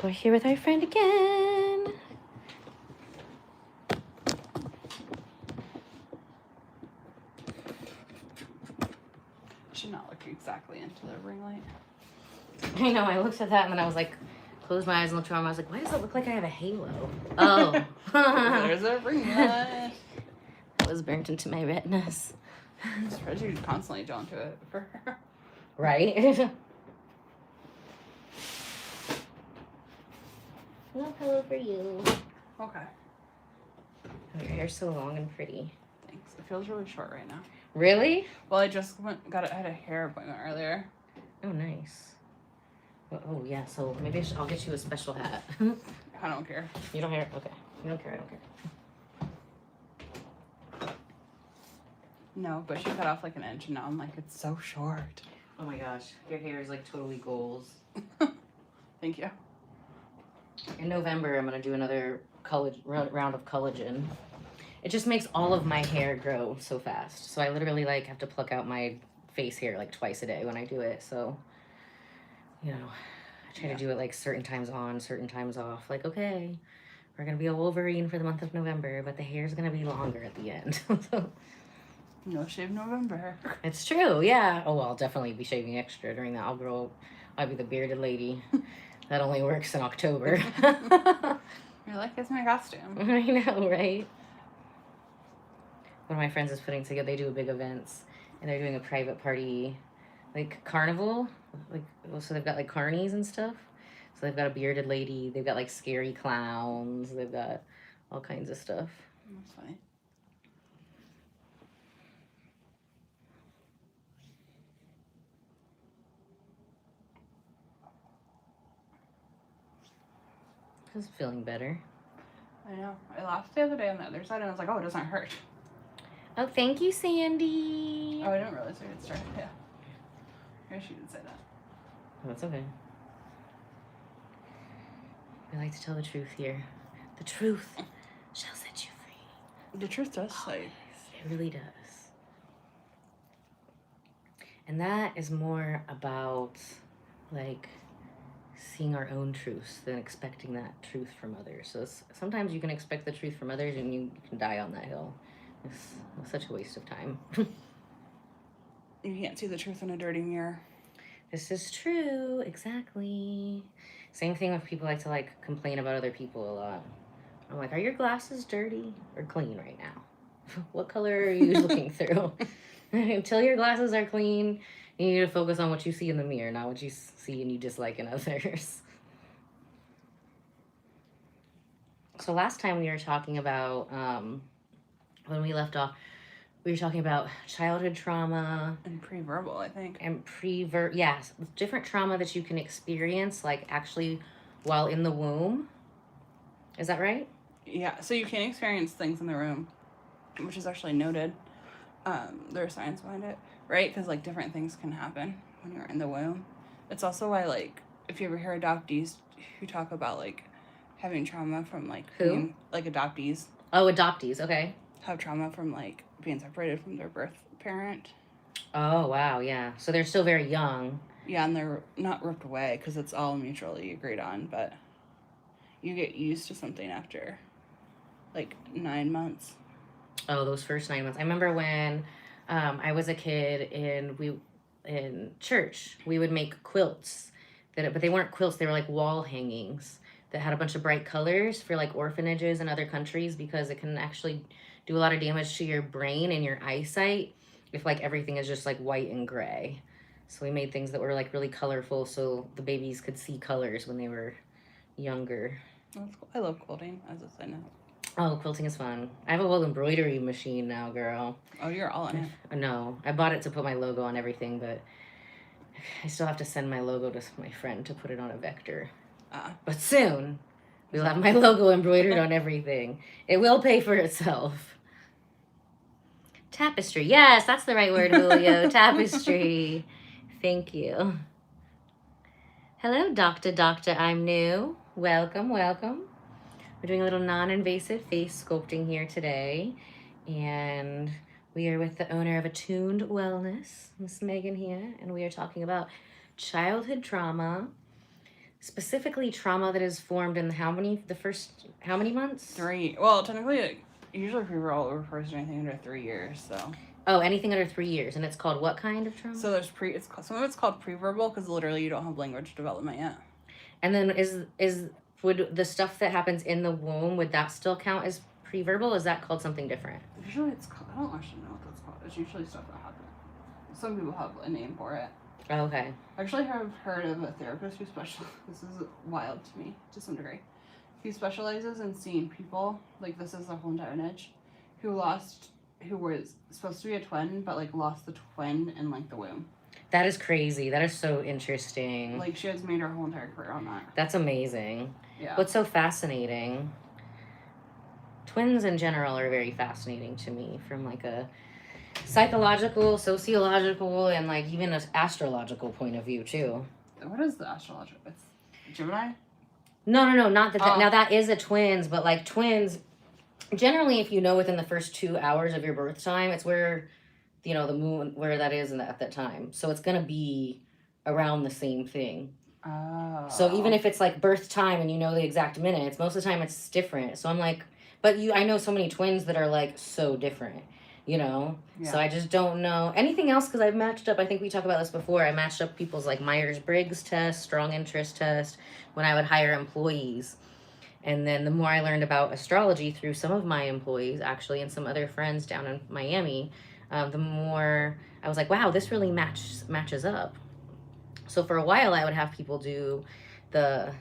We're here with our friend again. Should not look exactly into the ring light. I know, I looked at that and then I was like, closed my eyes and looked around. I was like, why does it look like I have a halo? Oh. There's a ring light. That was burnt into my retinas. I'm surprised you constantly don't do it for her. Right? No pillow for you. Okay. Oh, your hair's so long and pretty. Thanks. It feels really short right now. Really? Well, I just had a hair appointment earlier. Oh, nice. Oh, yeah, so maybe I'll get you a special hat. I don't care. You don't care? Okay. You don't care, I don't care. No, but she cut off like an inch and now I'm like, it's so short. Oh my gosh, your hair is like totally goals. Thank you. In November, I'm going to do another round of collagen. It just makes all of my hair grow so fast. So I literally like have to pluck out my face hair like twice a day when I do it. So, you know, I try to do it like certain times on, certain times off. Like, okay, we're going to be a Wolverine for the month of November, but the hair's going to be longer at the end. No shave November. It's true, yeah. Oh, well, I'll definitely be shaving extra during that. I'll be the bearded lady. That only works in October. You're like, it's my costume. I know, right? One of my friends is putting together, they do big events, and they're doing a private party, like carnival, like, so they've got like carnies and stuff. So they've got a bearded lady, they've got like scary clowns, they've got all kinds of stuff. That's funny. Just feeling better. I know. I laughed the other day on the other side and I was like, oh, it doesn't hurt. Oh, thank you, Sandy. Oh, I didn't realize we had started. Yeah. I guess you did say that. Oh, that's okay. We like to tell the truth here. The truth shall set you free. The truth does say. It really does. And that is more about, like, seeing our own truths than expecting that truth from others. So sometimes you can expect the truth from others and you can die on that hill. It's such a waste of time. You can't see the truth in a dirty mirror. This is true, exactly. Same thing with people like to like complain about other people a lot. I'm like, are your glasses dirty or clean right now? What color are you looking through? Until your glasses are clean, you need to focus on what you see in the mirror, not what you see and you dislike in others. So last time we were talking about, when we left off, we were talking about childhood trauma. And pre-verbal, I think. And yes, different trauma that you can experience, like actually while in the womb. Is that right? Yeah, so you can experience things in the room, which is actually noted. There's science behind it, right? Because like different things can happen when you're in the womb. It's also why, like, if you ever hear adoptees who talk about like having trauma from like Who? Like adoptees. Oh, adoptees. Okay. Have trauma from like being separated from their birth parent. Oh wow, yeah. So they're still very young. Yeah, and they're not ripped away because it's all mutually agreed on, but you get used to something after like 9 months. Oh, those first 9 months. I remember when I was a kid and in church, we would make quilts, but they weren't quilts, they were like wall hangings that had a bunch of bright colors for like orphanages in other countries because it can actually do a lot of damage to your brain and your eyesight if like everything is just like white and gray. So we made things that were like really colorful so the babies could see colors when they were younger. That's cool. I love quilting, as a side note. Oh, quilting is fun. I have a whole embroidery machine now, girl. Oh, you're all in it. No, I bought it to put my logo on everything, but I still have to send my logo to my friend to put it on a vector. But soon, we'll have my logo embroidered on everything. It will pay for itself. Tapestry. Yes, that's the right word, Julio. Tapestry. Thank you. Hello, Doctor. I'm new. Welcome, welcome. We're doing a little non-invasive face sculpting here today. And we are with the owner of Attuned Wellness, Miss Megan here. And we are talking about childhood trauma, specifically trauma that is formed in how many months? 3. Well, technically, like, usually preverbal refers to anything under 3 years, so. Oh, anything under 3 years, and it's called what kind of trauma? So there's some of it's called preverbal because literally you don't have language development yet. And then would the stuff that happens in the womb, would that still count as preverbal? Is that called something different? Usually it's called, I don't actually know what that's called. It's usually stuff that happens. Some people have a name for it. Okay. I actually have heard of a therapist who this is wild to me, to some degree. He specializes in seeing people, like this is the whole entire niche, who was supposed to be a twin, but like lost the twin in like the womb. That is crazy. That is so interesting. Like she has made her whole entire career on that. That's amazing. Yeah. What's so fascinating? Twins in general are very fascinating to me from like a psychological, sociological, and like even an astrological point of view too. What is the astrology? It's Gemini? No, not that. Now that is a twins, but like twins, generally, if you know within the first 2 hours of your birth time, it's where, the moon, where that is at that time. So it's gonna be around the same thing. Oh. So even if it's like birth time and you know the exact minutes, most of the time it's different. So I'm like, but I know so many twins that are like so different. Yeah. So I just don't know anything else because I've matched up. I think we talked about this before. I matched up people's like Myers-Briggs test, strong interest test when I would hire employees. And then the more I learned about astrology through some of my employees actually and some other friends down in Miami, the more I was like, wow, this really matches up. So for a while I would have people do their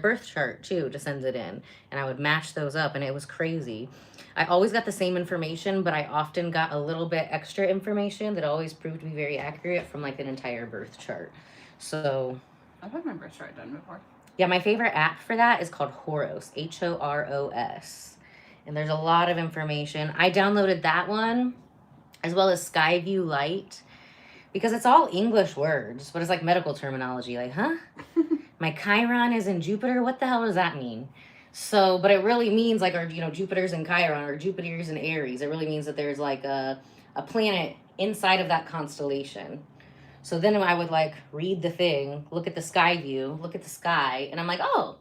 birth chart too to send it in, and I would match those up, and it was crazy. I always got the same information, but I often got a little bit extra information that always proved to be very accurate from like an entire birth chart. So I've had my birth chart done before. Yeah, my favorite app for that is called Horos, Horos. And there's a lot of information. I downloaded that one as well as Skyview Lite because it's all English words, but it's like medical terminology. Like, huh? My Chiron is in Jupiter? What the hell does that mean? So, but it really means like, Jupiter's in Chiron or Jupiter's in Aries. It really means that there's like a planet inside of that constellation. So then I would like read the thing, look at the sky view, look at the sky, and I'm like, oh,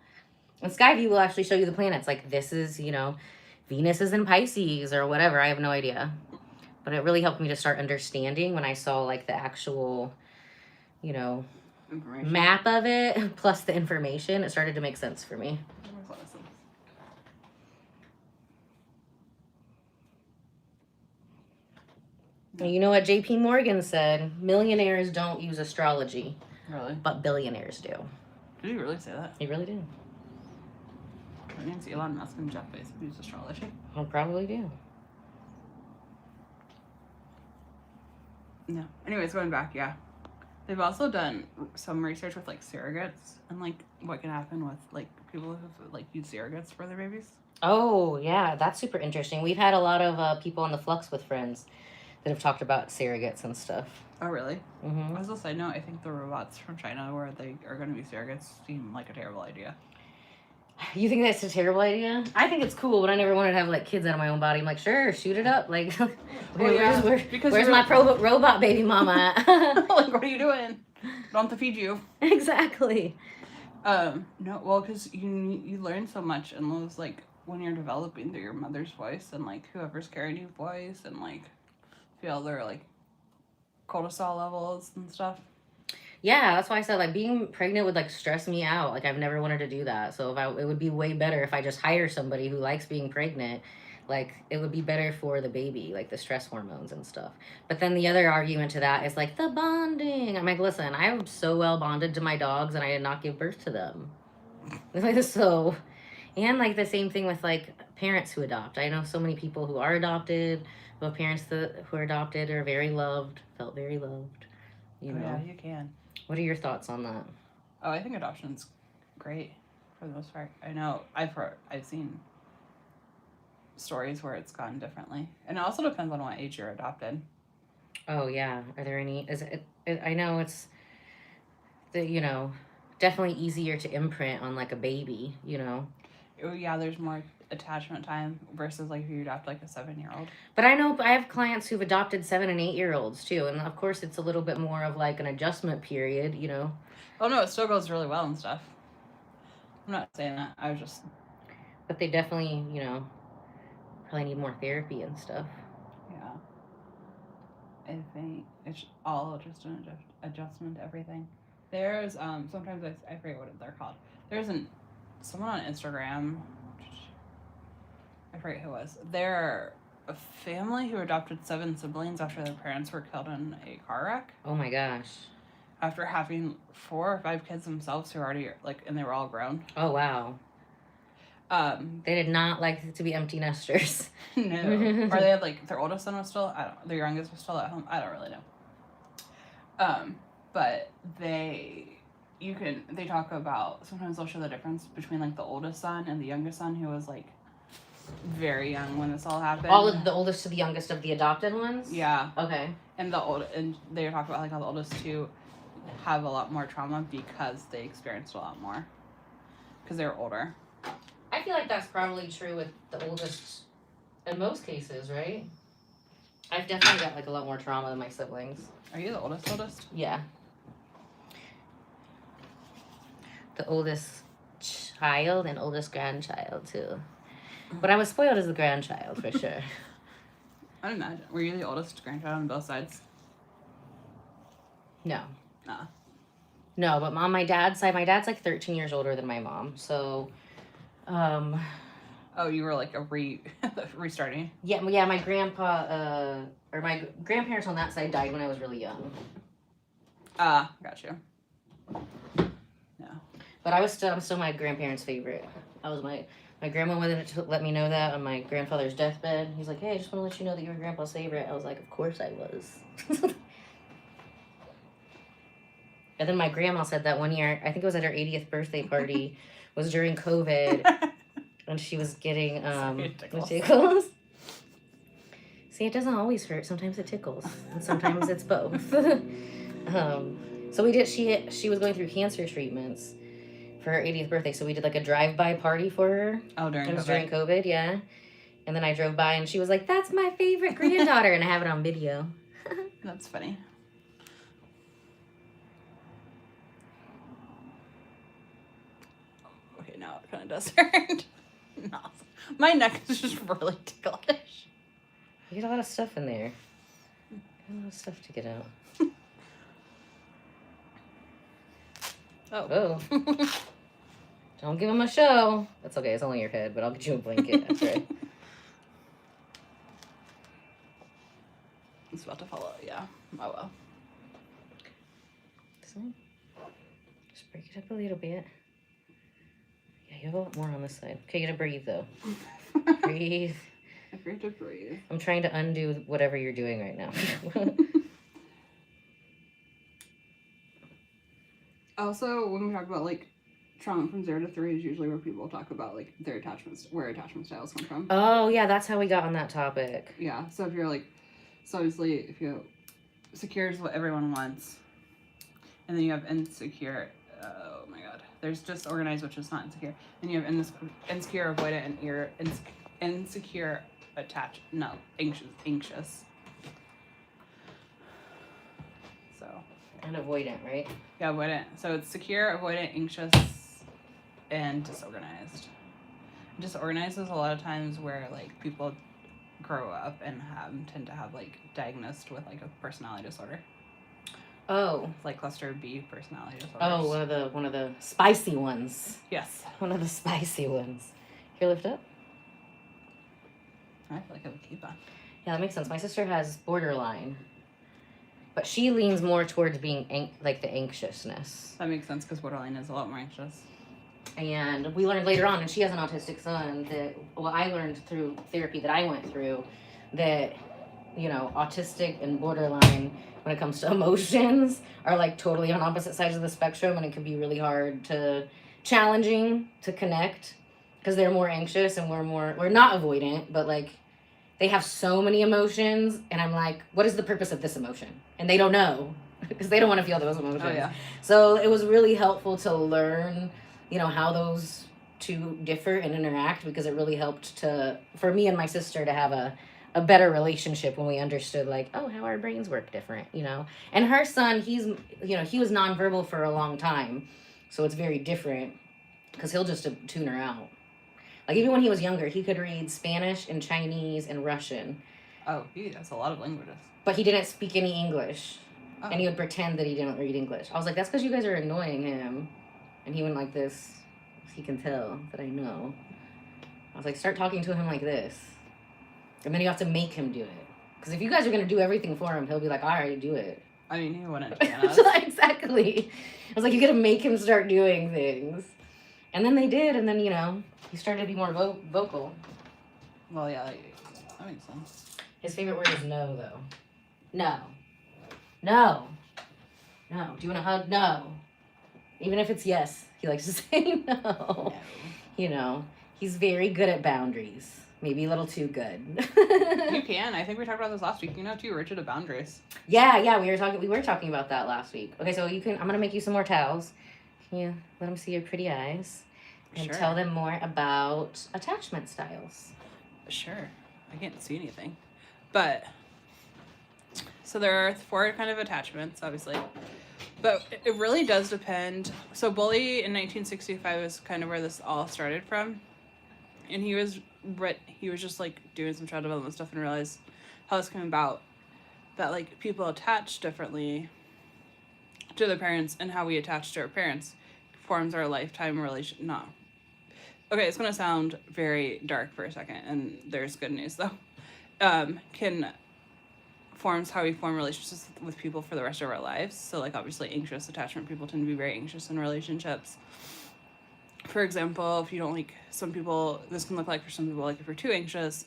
and sky view will actually show you the planets. Like this is, Venus is in Pisces or whatever. I have no idea. But it really helped me to start understanding when I saw like the actual, map of it plus the information. It started to make sense for me. That makes a lot of sense. You know what JP Morgan said? Millionaires don't use astrology. Really? But billionaires do. Did you really say that? He really did. That means Elon Musk and Jeff Bezos use astrology. I probably do. Yeah. Anyways, going back, yeah. They've also done some research with like surrogates and like what can happen with like people who like use surrogates for their babies. Oh, yeah, that's super interesting. We've had a lot of people on the Flux with friends that have talked about surrogates and stuff. Oh, really? Mm-hmm. As a side note, I think the robots from China where they are going to be surrogates seem like a terrible idea. You think that's a terrible idea? I think it's cool, but I never wanted to have like kids out of my own body. I'm like, sure, shoot it up. Like, where's my robot baby mama at? Like, what are you doing? Don't have to feed you. Exactly. No, well, because you learn so much in those, like, when you're developing through your mother's voice and, like, whoever's carrying your voice and, like, feel their, like, cortisol levels and stuff. Yeah, that's why I said, like, being pregnant would, like, stress me out. Like, I've never wanted to do that. So it would be way better if I just hire somebody who likes being pregnant. Like, it would be better for the baby, like, the stress hormones and stuff. But then the other argument to that is, like, the bonding. I'm like, listen, I'm so well bonded to my dogs, and I did not give birth to them. So, and, like, the same thing with, like, parents who adopt. I know so many people who are adopted, who have parents who are adopted are very loved, felt very loved, you know. Yeah, you can. What are your thoughts on that? Oh, I think adoption's great for the most part. I know I've seen stories where it's gone differently, and it also depends on what age you're adopted. Oh yeah, are there any? I know it's definitely easier to imprint on like a baby. Oh yeah, there's more. attachment time versus like if you adopt like a 7-year-old. But I know I have clients who've adopted 7 and 8-year-olds too, and of course it's a little bit more of like an adjustment period, you know. Oh no, it still goes really well and stuff. I'm not saying that. I was just. But they definitely, you know, probably need more therapy and stuff. Yeah. I think it's all just an adjustment to everything. There's sometimes I forget what they're called. There's someone on Instagram. I forget who it was. They're a family who adopted 7 siblings after their parents were killed in a car wreck. Oh my gosh. After having 4 or 5 kids themselves who already and they were all grown. Oh wow. They did not like to be empty nesters. No. Or they had their oldest son was still, their youngest was still at home. I don't really know. But they talk about, sometimes they'll show the difference between the oldest son and the youngest son who was very young when this all happened. All of the oldest to the youngest of the adopted ones? Yeah. Okay. And they talk about how the oldest two have a lot more trauma because they experienced a lot more. Because they were older. I feel like that's probably true with the oldest in most cases, right? I've definitely got a lot more trauma than my siblings. Are you the oldest? Yeah. The oldest child and oldest grandchild too. But I was spoiled as the grandchild for sure. I'd imagine. Were you the oldest grandchild on both sides? No. Nah. No, but on my dad's side, my dad's 13 years older than my mom, so Oh, you were restarting? Yeah, my grandpa, or my grandparents on that side died when I was really young. Got you. Yeah. But I'm still my grandparents' favorite. I was my grandma wanted to let me know that on my grandfather's deathbed. He's like, hey, I just want to let you know that you were grandpa's favorite. I was like, of course I was. And then my grandma said that one year, I think it was at her 80th birthday party, was during COVID, and she was getting tickles. See, it doesn't always hurt. Sometimes it tickles, and sometimes it's both. So we did. She was going through cancer treatments for her 80th birthday, so we did a drive-by party for her. Oh, during COVID. It was during COVID, yeah. And then I drove by, and she was like, "That's my favorite granddaughter," and I have it on video. That's funny. Now it kind of does hurt. No. My neck is just really ticklish. You get a lot of stuff in there. A lot of stuff to get out. Oh. Don't give him a show. That's okay. It's only your head, but I'll get you a blanket. That's right. It's about to fall out. Yeah. Oh well. Just break it up a little bit. Yeah, you have a lot more on this side. Okay, you gotta breathe though. Breathe. I forget to breathe. I'm trying to undo whatever you're doing right now. Also, when we talk about trauma from 0 to 3 is usually where people talk about their where attachment styles come from. Oh yeah, that's how we got on that topic. Yeah, so if you're so obviously if you secure is what everyone wants, and then you have insecure. Oh my god, there's disorganized, which is not insecure, and you have insecure, avoidant, and insecure, anxious. So. And avoidant, right? Yeah, avoidant. So it's secure, avoidant, anxious, and disorganized. Disorganized is a lot of times where people grow up and tend to have diagnosed with a personality disorder. Oh. Cluster B personality disorders. Oh, one of the spicy ones. Yes. One of the spicy ones. Here, lift up. I feel like I would keep on. Yeah, that makes sense. My sister has borderline. But she leans more towards being the anxiousness. That makes sense because borderline is a lot more anxious. And we learned later on, and she has an autistic son, I learned through therapy that I went through, that, autistic and borderline, when it comes to emotions, are totally on opposite sides of the spectrum, and it can be really challenging to connect, because they're more anxious and we're not avoidant, but they have so many emotions, and I'm like, what is the purpose of this emotion? And they don't know, because they don't want to feel those emotions. Oh, yeah. So it was really helpful to learn, how those to differ and interact, because it really helped for me and my sister to have a better relationship when we understood, like, oh, how our brains work different, you know. And her son, he was nonverbal for a long time, so it's very different because he'll just tune her out. Like, even when he was younger, he could read Spanish and Chinese and Russian. Oh, he has a lot of languages. But he didn't speak any English. Oh. And he would pretend that he didn't read English. I was like, that's because you guys are annoying him. And he went like this. He can tell that I know. I was like, start talking to him like this. And then you have to make him do it. Because if you guys are going to do everything for him, he'll be like, all right, do it. I mean, he wouldn't ban us. Exactly. I was like, you got to make him start doing things. And then they did. And then, you know, he started to be more vocal. Well, yeah, that makes sense. His favorite word is no, though. No. No. No. Do you want a hug? No. Even if it's yes, he likes to say no. No. You know, he's very good at boundaries. Maybe a little too good. You can. I think we talked about this last week. You're not too rigid at boundaries. Yeah, we were talking about that last week. Okay, so I'm gonna make you some more towels. Can you let them see your pretty eyes? And tell them more about attachment styles. Sure. I can't see anything. But, so there are 4 kind of attachments, obviously. But it really does depend. So bully in 1965 is kind of where this all started from. And he was just like doing some child development stuff and realized how this came about. That like people attach differently to their parents, and how we attach to our parents forms our lifetime relation. No. Okay, it's going to sound very dark for a second, and there's good news though. Forms how we form relationships with people for the rest of our lives. So like obviously anxious attachment people tend to be very anxious in relationships. For example, if you don't like some people, this can look like for some people, like if you're too anxious,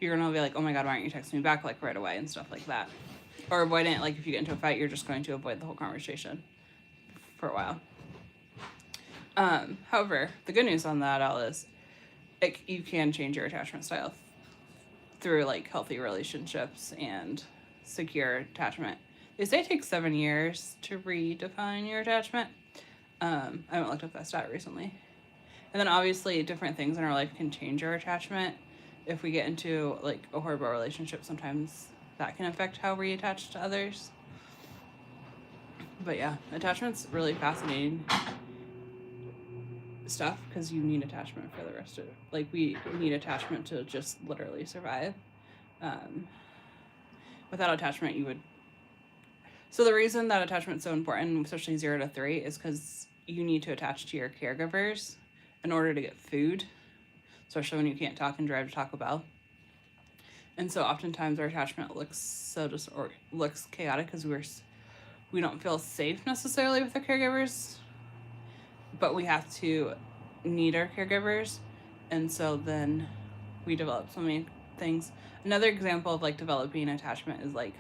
you're gonna be like, oh my god, why aren't you texting me back like right away and stuff like that. Or avoidant, like if you get into a fight, you're just going to avoid the whole conversation for a while. However, the good news on that all is you can change your attachment style through like healthy relationships and secure attachment. They say it takes 7 years to redefine your attachment. I haven't looked up that stat recently. And then obviously different things in our life can change our attachment. If we get into like a horrible relationship, sometimes that can affect how we attach to others. But yeah, attachment's really fascinating stuff because you need attachment for the rest of it. Like we need attachment to just literally survive. Without attachment, you would. So the reason that attachment's so important, especially 0 to 3, is because you need to attach to your caregivers in order to get food, especially when you can't talk and drive to Taco Bell. And so oftentimes our attachment looks looks chaotic because we don't feel safe necessarily with our caregivers, but we have to need our caregivers, and so then we develop so many things. Another example of like developing attachment is like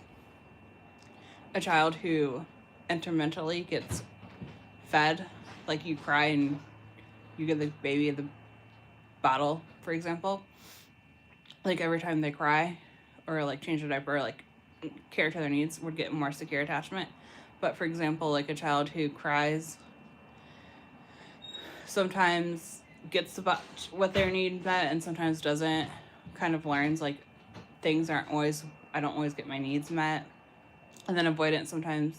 a child who intermittently gets fed, like you cry and you give the baby the bottle, for example, like every time they cry or like change their diaper or like care to their needs, would get more secure attachment. But for example, like a child who cries sometimes gets what their need met and sometimes doesn't, kind of learns like I don't always get my needs met. And then avoidance sometimes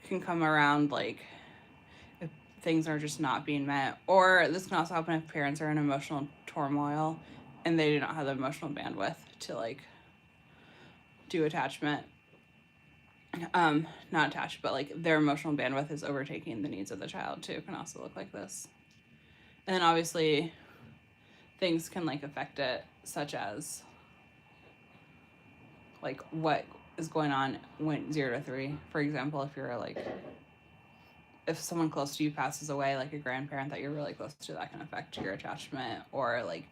can come around like if things are just not being met. Or this can also happen if parents are in emotional turmoil and they do not have the emotional bandwidth to like do attachment. Not attached, but like their emotional bandwidth is overtaking the needs of the child too. It can also look like this. And then obviously things can like affect it, such as like what is going on when 0 to 3. For example, if you're like, if someone close to you passes away, like a grandparent that you're really close to, that can affect your attachment or like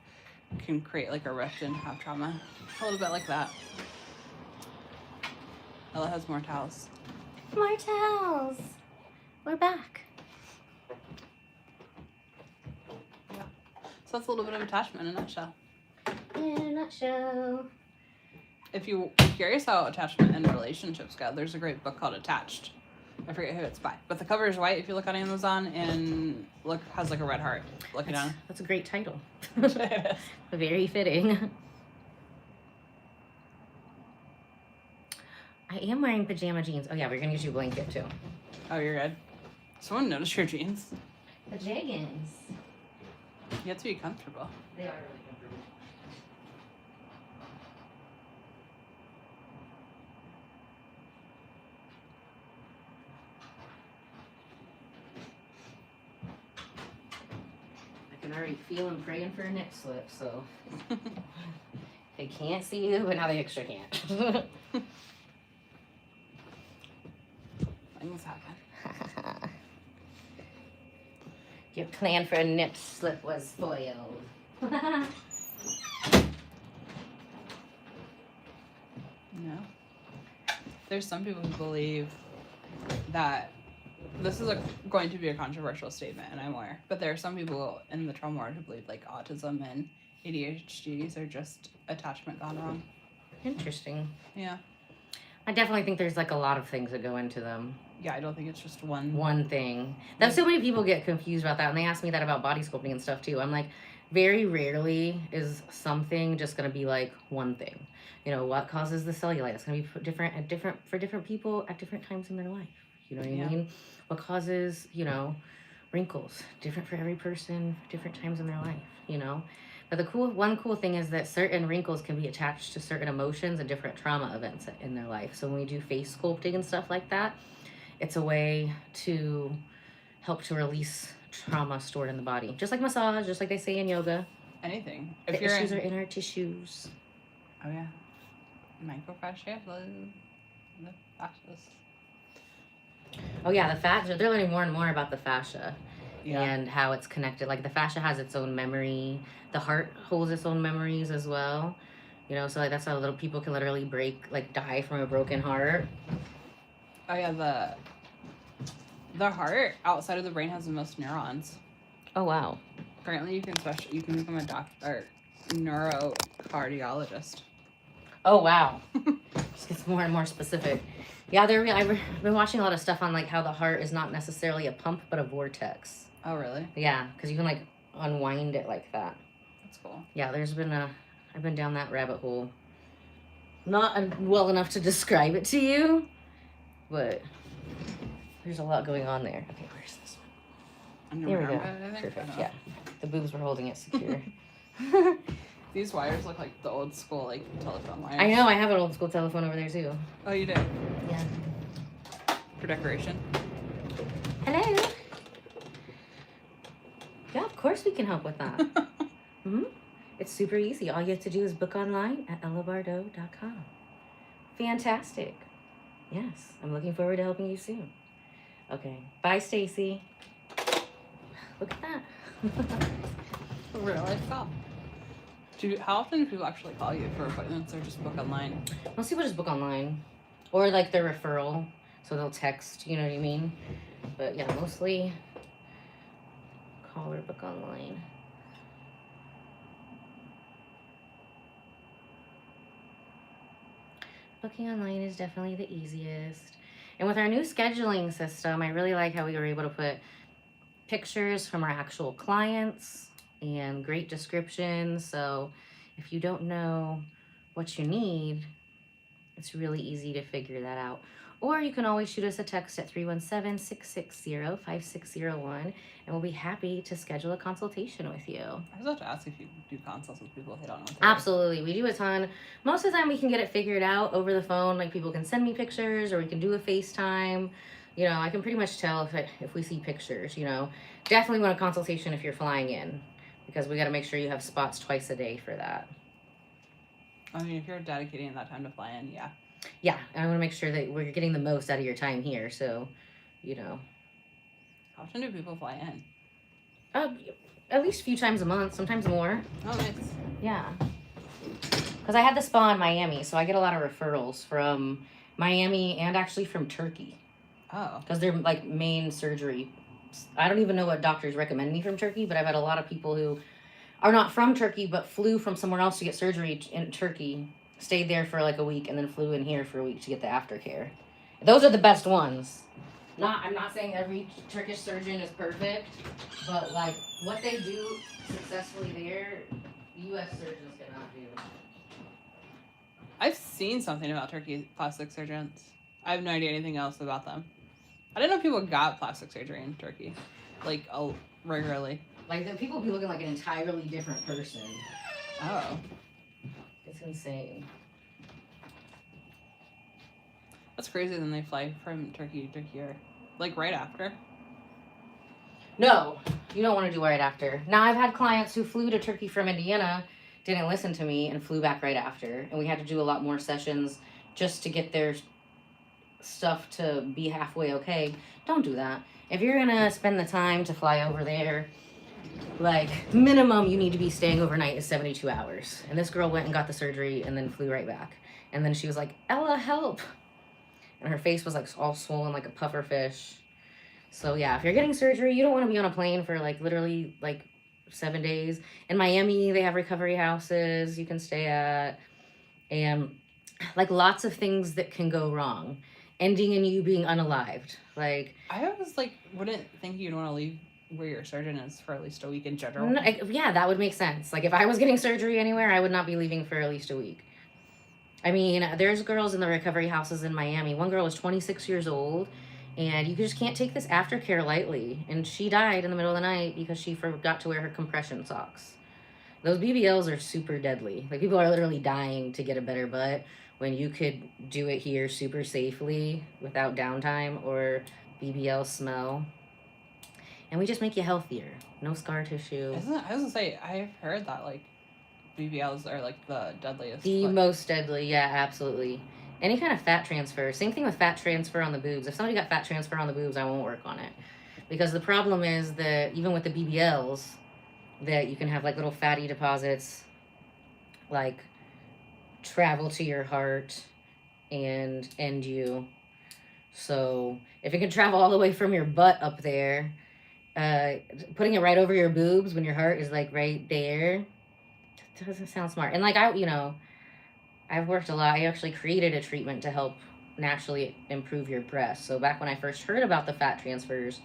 can create like a rift and have trauma. A little bit like that. Ella has more towels. More towels. We're back. Yeah. So that's a little bit of attachment in a nutshell. In a nutshell. If you're curious how attachment and relationships go, there's a great book called Attached I forget who it's by, but the cover is white if you look on Amazon, and has like a red heart looking down. That's a great title. It is. Very fitting. I am wearing pajama jeans. Oh yeah, we're gonna use your blanket too. Oh, you're good. Someone noticed your jeans. The jeggings. You have to be comfortable. They are really comfortable. I can already feel them praying for a neck slip, so they can't see you, but now they extra can't. Things happen. Your plan for a nip slip was foiled. No. There's some people who believe that this is going to be a controversial statement, and I'm aware, but there are some people in the trauma world who believe like autism and ADHDs are just attachment gone wrong. Interesting. Yeah. I definitely think there's like a lot of things that go into them. Yeah, I don't think it's just one. One thing. That so many people get confused about that, and they ask me that about body sculpting and stuff too. I'm like, very rarely is something just gonna be like one thing. You know, what causes the cellulite? It's gonna be different for different people at different times in their life. You know what I mean? What causes, you know, wrinkles? Different for every person, different times in their life, you know? But the one cool thing is that certain wrinkles can be attached to certain emotions and different trauma events in their life. So when we do face sculpting and stuff like that, it's a way to help to release trauma stored in the body. Just like massage, just like they say in yoga. Anything. If the issues are in our tissues. Oh yeah. Microfascia, the fascias. Oh yeah, the fascia. They're learning more and more about the fascia. Yeah. And how it's connected. Like the fascia has its own memory. The heart holds its own memories as well. You know, so like that's how little people can literally die from a broken heart. Oh yeah, the heart outside of the brain has the most neurons. Oh wow. Apparently you can become a doctor, neurocardiologist. Oh wow. Just gets more and more specific. Yeah, I've been watching a lot of stuff on like how the heart is not necessarily a pump but a vortex. Oh really? Yeah, because you can like unwind it like that. That's cool. Yeah, I've been down that rabbit hole. Not well enough to describe it to you, but there's a lot going on there. Okay, where's this one? There we go. Perfect, yeah. The boobs were holding it secure. These wires look like the old school like telephone wires. I know, I have an old school telephone over there too. Oh, you do? Yeah. For decoration? Hello? Yeah, of course we can help with that. Mm-hmm. It's super easy. All you have to do is book online at ellabardo.com. Fantastic. Yes, I'm looking forward to helping you soon. Okay, bye, Stacy. Look at that. Real life call. How often do people actually call you for appointments or just book online? Most people just book online. Or like their referral. So they'll text, you know what I mean? But yeah, mostly call or book online. Booking online is definitely the easiest. And with our new scheduling system, I really like how we were able to put pictures from our actual clients and great descriptions. So if you don't know what you need, it's really easy to figure that out. Or you can always shoot us a text at 317-660-5601, and we'll be happy to schedule a consultation with you. I was about to ask if you do consults with people if they don't know what Absolutely. We do a ton. Most of the time we can get it figured out over the phone. Like people can send me pictures or we can do a FaceTime. You know, I can pretty much tell if we see pictures, you know. Definitely want a consultation if you're flying in, because we got to make sure you have spots twice a day for that. I mean, if you're dedicating that time to fly in, yeah. Yeah, I want to make sure that we're getting the most out of your time here, so, you know. How often do people fly in? At least a few times a month, sometimes more. Oh, nice. Yeah. Because I had the spa in Miami, so I get a lot of referrals from Miami and actually from Turkey. Oh. Because they're like main surgery. I don't even know what doctors recommend me from Turkey, but I've had a lot of people who are not from Turkey, but flew from somewhere else to get surgery in Turkey, stayed there for like a week, and then flew in here for a week to get the aftercare. Those are the best ones. I'm not saying every Turkish surgeon is perfect, but like what they do successfully there, U.S. surgeons cannot do. I've seen something about Turkey plastic surgeons. I have no idea anything else about them. I didn't know people got plastic surgery in Turkey, like regularly. Like the people be looking like an entirely different person. Oh, It's insane. that's crazy. Then they fly from Turkey to here, like right after. No, you don't want to do right after. Now I've had clients who flew to Turkey from Indiana, didn't listen to me, and flew back right after, and we had to do a lot more sessions just to get their stuff to be halfway okay. Don't do that. If you're gonna spend the time to fly over there, like minimum you need to be staying overnight is 72 hours. And this girl went and got the surgery and then flew right back. And then she was like, Ella, help. And her face was like all swollen like a puffer fish. So yeah, if you're getting surgery, you don't want to be on a plane for like literally like 7 days. In Miami, they have recovery houses you can stay at. And like lots of things that can go wrong, ending in you being unalived. Like I always like wouldn't think you'd want to leave where your surgeon is for at least a week in general. no, yeah, that would make sense. Like if I was getting surgery anywhere, I would not be leaving for at least a week. I mean, there's girls in the recovery houses in Miami. One girl was 26 years old, and you just can't take this aftercare lightly. And she died in the middle of the night because she forgot to wear her compression socks. Those BBLs are super deadly. Like people are literally dying to get a better butt when you could do it here super safely without downtime or BBL smell. And we just make you healthier. No scar tissue. I was gonna say, I've heard that like BBLs are like the deadliest. The most deadly, yeah, absolutely. Any kind of fat transfer. Same thing with fat transfer on the boobs. If somebody got fat transfer on the boobs, I won't work on it. Because the problem is that even with the BBLs, that you can have like little fatty deposits like travel to your heart and end you. So if it can travel all the way from your butt up there, putting it right over your boobs when your heart is like right there doesn't sound smart. And like I've worked a lot. I actually created a treatment to help naturally improve your breasts. So back when I first heard about the fat transfers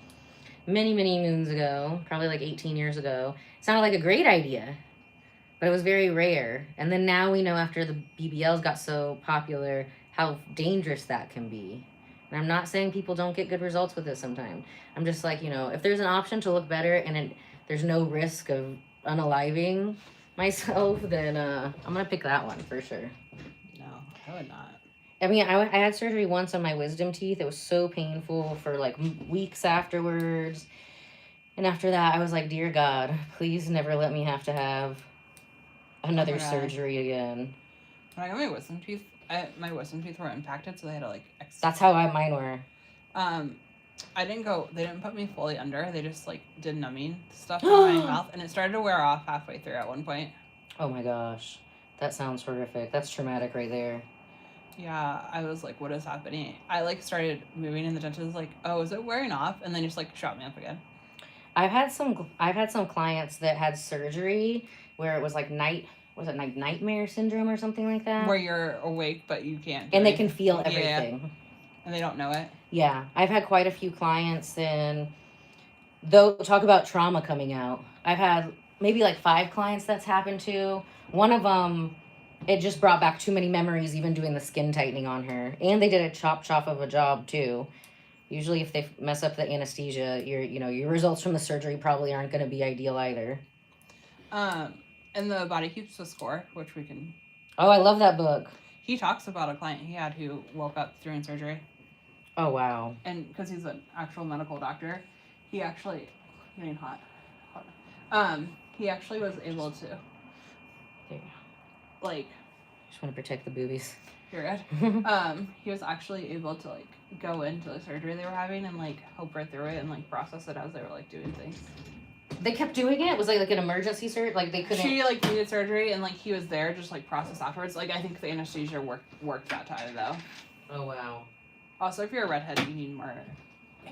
many moons ago, probably like 18 years ago, it sounded like a great idea, but it was very rare. And then now we know after the BBLs got so popular how dangerous that can be. And I'm not saying people don't get good results with it sometimes. I'm just like, if there's an option to look better and there's no risk of unaliving myself, then I'm going to pick that one for sure. No, I would not. I mean, I had surgery once on my wisdom teeth. It was so painful for like weeks afterwards. And after that, I was like, dear God, please never let me have to have another surgery again. When I got my wisdom teeth, my wisdom teeth were impacted, so they had to like... That's how mine were. They didn't put me fully under. They just like did numbing stuff in my mouth, and it started to wear off halfway through at one point. Oh my gosh. That sounds horrific. That's traumatic right there. Yeah, I was like, what is happening? I like started moving, and the dentist was like, oh, is it wearing off? And then just like shot me up again. I've had some clients that had surgery where it was like nightmare syndrome or something like that? Where you're awake but you can't. And they can feel everything. Yeah. And they don't know it. Yeah, I've had quite a few clients, and though talk about trauma coming out. I've had maybe like 5 clients that's happened to. One of them, it just brought back too many memories, even doing the skin tightening on her. And they did a chop of a job too. Usually if they mess up the anesthesia, your results from the surgery probably aren't going to be ideal either. And the Body Keeps the Score, which we can... Oh, I love that book. He talks about a client he had who woke up during surgery. Oh, wow. And because he's an actual medical doctor, he actually... Getting hot. He actually was able to... There you go. Like... Just want to protect the boobies. Period. He was actually able to, like, go into the surgery they were having and, like, help her through it and, like, process it as they were, like, doing things. They kept doing it? Was it like an emergency surgery? Like they couldn't... She like needed surgery and like he was there just like process afterwards. Like I think the anesthesia worked that time though. Oh wow. Also, if you're a redhead, you need more...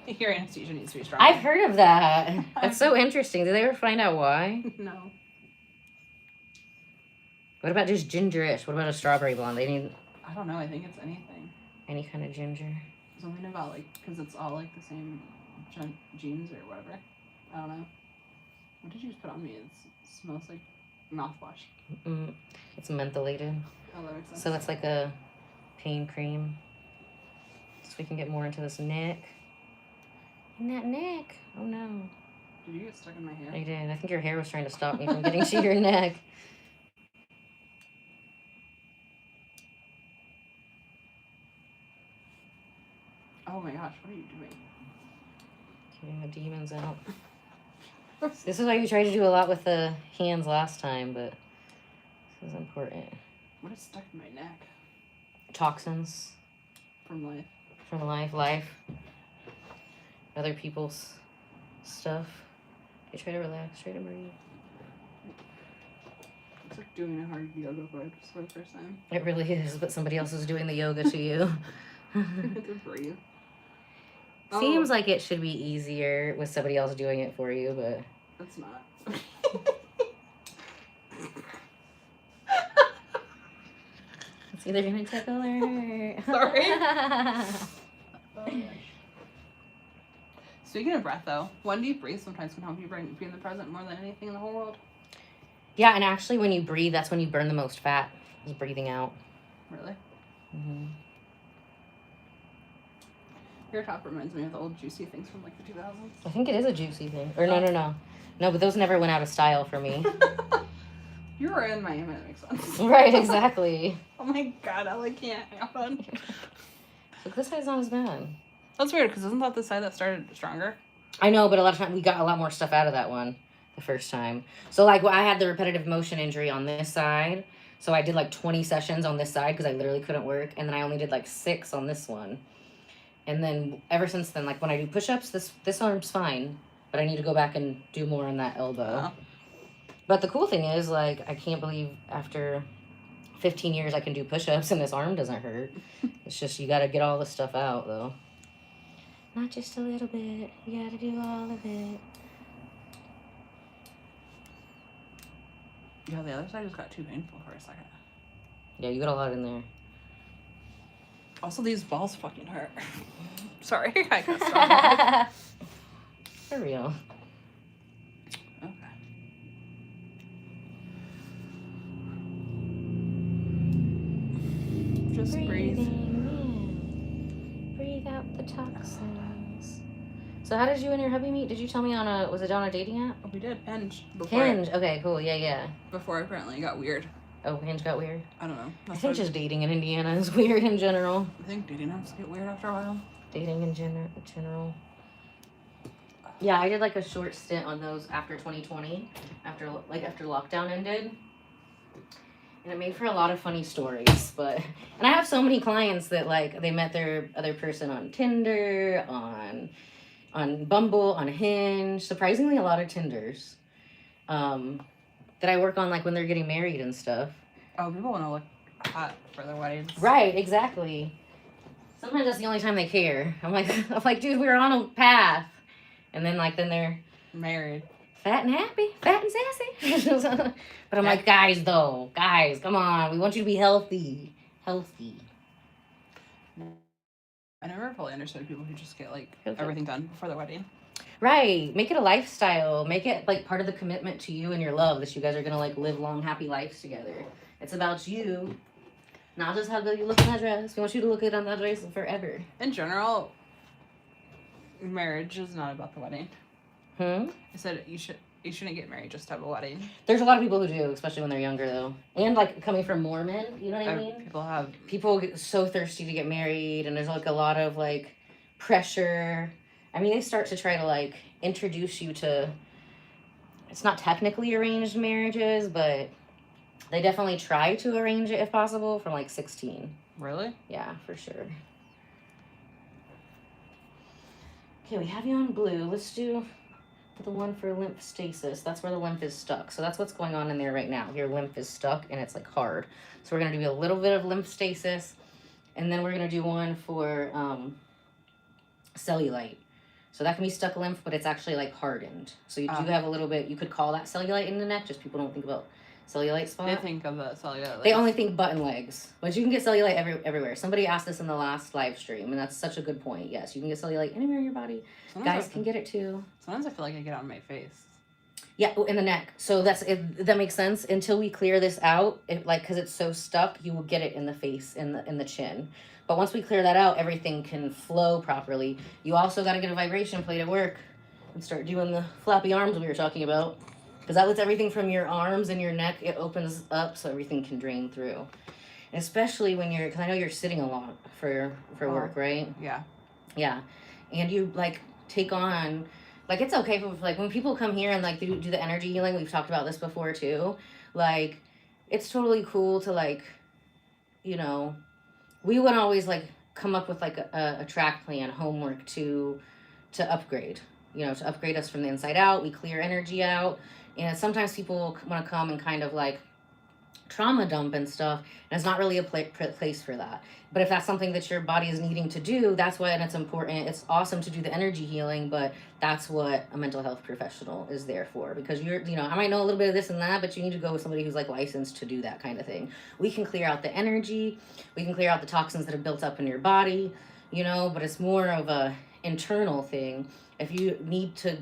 Your anesthesia needs to be strong. I've heard of that. That's so interesting. Did they ever find out why? No. What about just gingerish? What about a strawberry blonde? They need... I don't know. I think it's anything. Any kind of ginger. Something about, like, because it's all, like, the same genes or whatever. I don't know. What did you just put on me? It smells like mouthwash. It's mentholated. Oh, that makes sense. So it's like a pain cream. So we can get more into this neck. In that neck. Oh, no. Did you get stuck in my hair? I did. I think your hair was trying to stop me from getting to your neck. Oh my gosh, what are you doing? Getting the demons out. This is why you tried to do a lot with the hands last time, but this is important. What is stuck in my neck? Toxins. From life. From life. Other people's stuff. Okay, try to relax, try to breathe. It's like doing a hard yoga pose for the first time. It really is, but somebody else is doing the yoga to you. I have to breathe. Seems like it should be easier with somebody else doing it for you, but... It's not. It's either gonna tickle or hurt. Sorry. Speaking of breath, though, one deep breath sometimes can help you be in the present more than anything in the whole world. Yeah, and actually when you breathe, that's when you burn the most fat, is breathing out. Really? Mm-hmm. Your top reminds me of the old juicy things from, like, the 2000s. I think it is a juicy thing. Or no. No, but those never went out of style for me. You were in Miami, that makes sense. Right, exactly. Oh my god, Ella can't happen. Look, this side's not as bad. That's weird, because isn't that the side that started stronger? I know, but a lot of times we got a lot more stuff out of that one the first time. So, like, I had the repetitive motion injury on this side. So I did, like, 20 sessions on this side because I literally couldn't work. And then I only did, like, 6 on this one. And then ever since then, like, when I do push-ups, this arm's fine. But I need to go back and do more on that elbow. Oh. But the cool thing is, like, I can't believe after 15 years I can do push-ups and this arm doesn't hurt. It's just you got to get all the stuff out, though. Not just a little bit. You got to do all of it. Yeah, the other side just got too painful for a second. Yeah, you got a lot in there. Also, these balls fucking hurt. Sorry, I got stopped. For real. Okay. Just breathe. Yeah. Breathe out the toxins. So how did you and your hubby meet? Did you tell me was it on a dating app? We did Hinge. Hinge. Okay, cool. Yeah. Before apparently it got weird. Oh, Hinge got weird? I don't know. I think just dating in Indiana is weird in general. I think dating apps get weird after a while. Dating in general. Yeah, I did like a short stint on those after 2020, after lockdown ended. And it made for a lot of funny stories, and I have so many clients that like they met their other person on Tinder, on Bumble, on Hinge, surprisingly a lot of Tinders. That I work on like when they're getting married and stuff. Oh, people want to look hot for their weddings. Right, exactly. Sometimes that's the only time they care. I'm like, dude, we're on a path. And then they're married. Fat and happy, fat and sassy. But I'm like, guys, come on. We want you to be healthy. Healthy. I never fully understood people who just get like everything done before the wedding. Right. Make it a lifestyle. Make it like part of the commitment to you and your love that you guys are going to like live long, happy lives together. It's about you. Not just how good you look in that dress. We want you to look good on that dress forever. In general, marriage is not about the wedding. I said you shouldn't get married just to have a wedding. There's a lot of people who do, especially when they're younger though. And like coming from Mormon, you know what I mean? People get so thirsty to get married and there's like a lot of like pressure. I mean, they start to try to like introduce you to, it's not technically arranged marriages, but they definitely try to arrange it if possible from like 16. Really? Yeah, for sure. Okay, we have you on blue. Let's do the one for lymph stasis. That's where the lymph is stuck. So that's what's going on in there right now. Your lymph is stuck and it's like hard. So we're going to do a little bit of lymph stasis. And then we're going to do one for cellulite. So that can be stuck lymph, but it's actually like hardened. So you do have a little bit, you could call that cellulite in the neck, just people don't think about cellulite spot. They think of the cellulite. They only think butt and legs, but you can get cellulite everywhere. Somebody asked this in the last live stream, and that's such a good point. Yes, you can get cellulite anywhere in your body. Guys can get it too. Sometimes I feel like I get it on my face. Yeah, in the neck. So that makes sense. Until we clear this out, because it's so stuck, you will get it in the face, in the chin. But once we clear that out, everything can flow properly. You also got to get a vibration plate at work and start doing the flappy arms we were talking about, because that lets everything from your arms and your neck, it opens up so everything can drain through. And especially when because I know you're sitting a lot for work, right? Yeah. Yeah, and you take on. It's okay for, when people come here and, do the energy healing, we've talked about this before, too. It's totally cool to, we would always, come up with, a track plan, homework to upgrade, to upgrade us from the inside out. We clear energy out. And sometimes people want to come and kind of, trauma dump and stuff, and it's not really a place for that. But if that's something that your body is needing to do, that's why, and it's important. It's awesome to do the energy healing, but that's what a mental health professional is there for. Because I might know a little bit of this and that, but you need to go with somebody who's licensed to do that kind of thing. We can clear out the energy, we can clear out the toxins that have built up in your body, but it's more of a internal thing. If you need to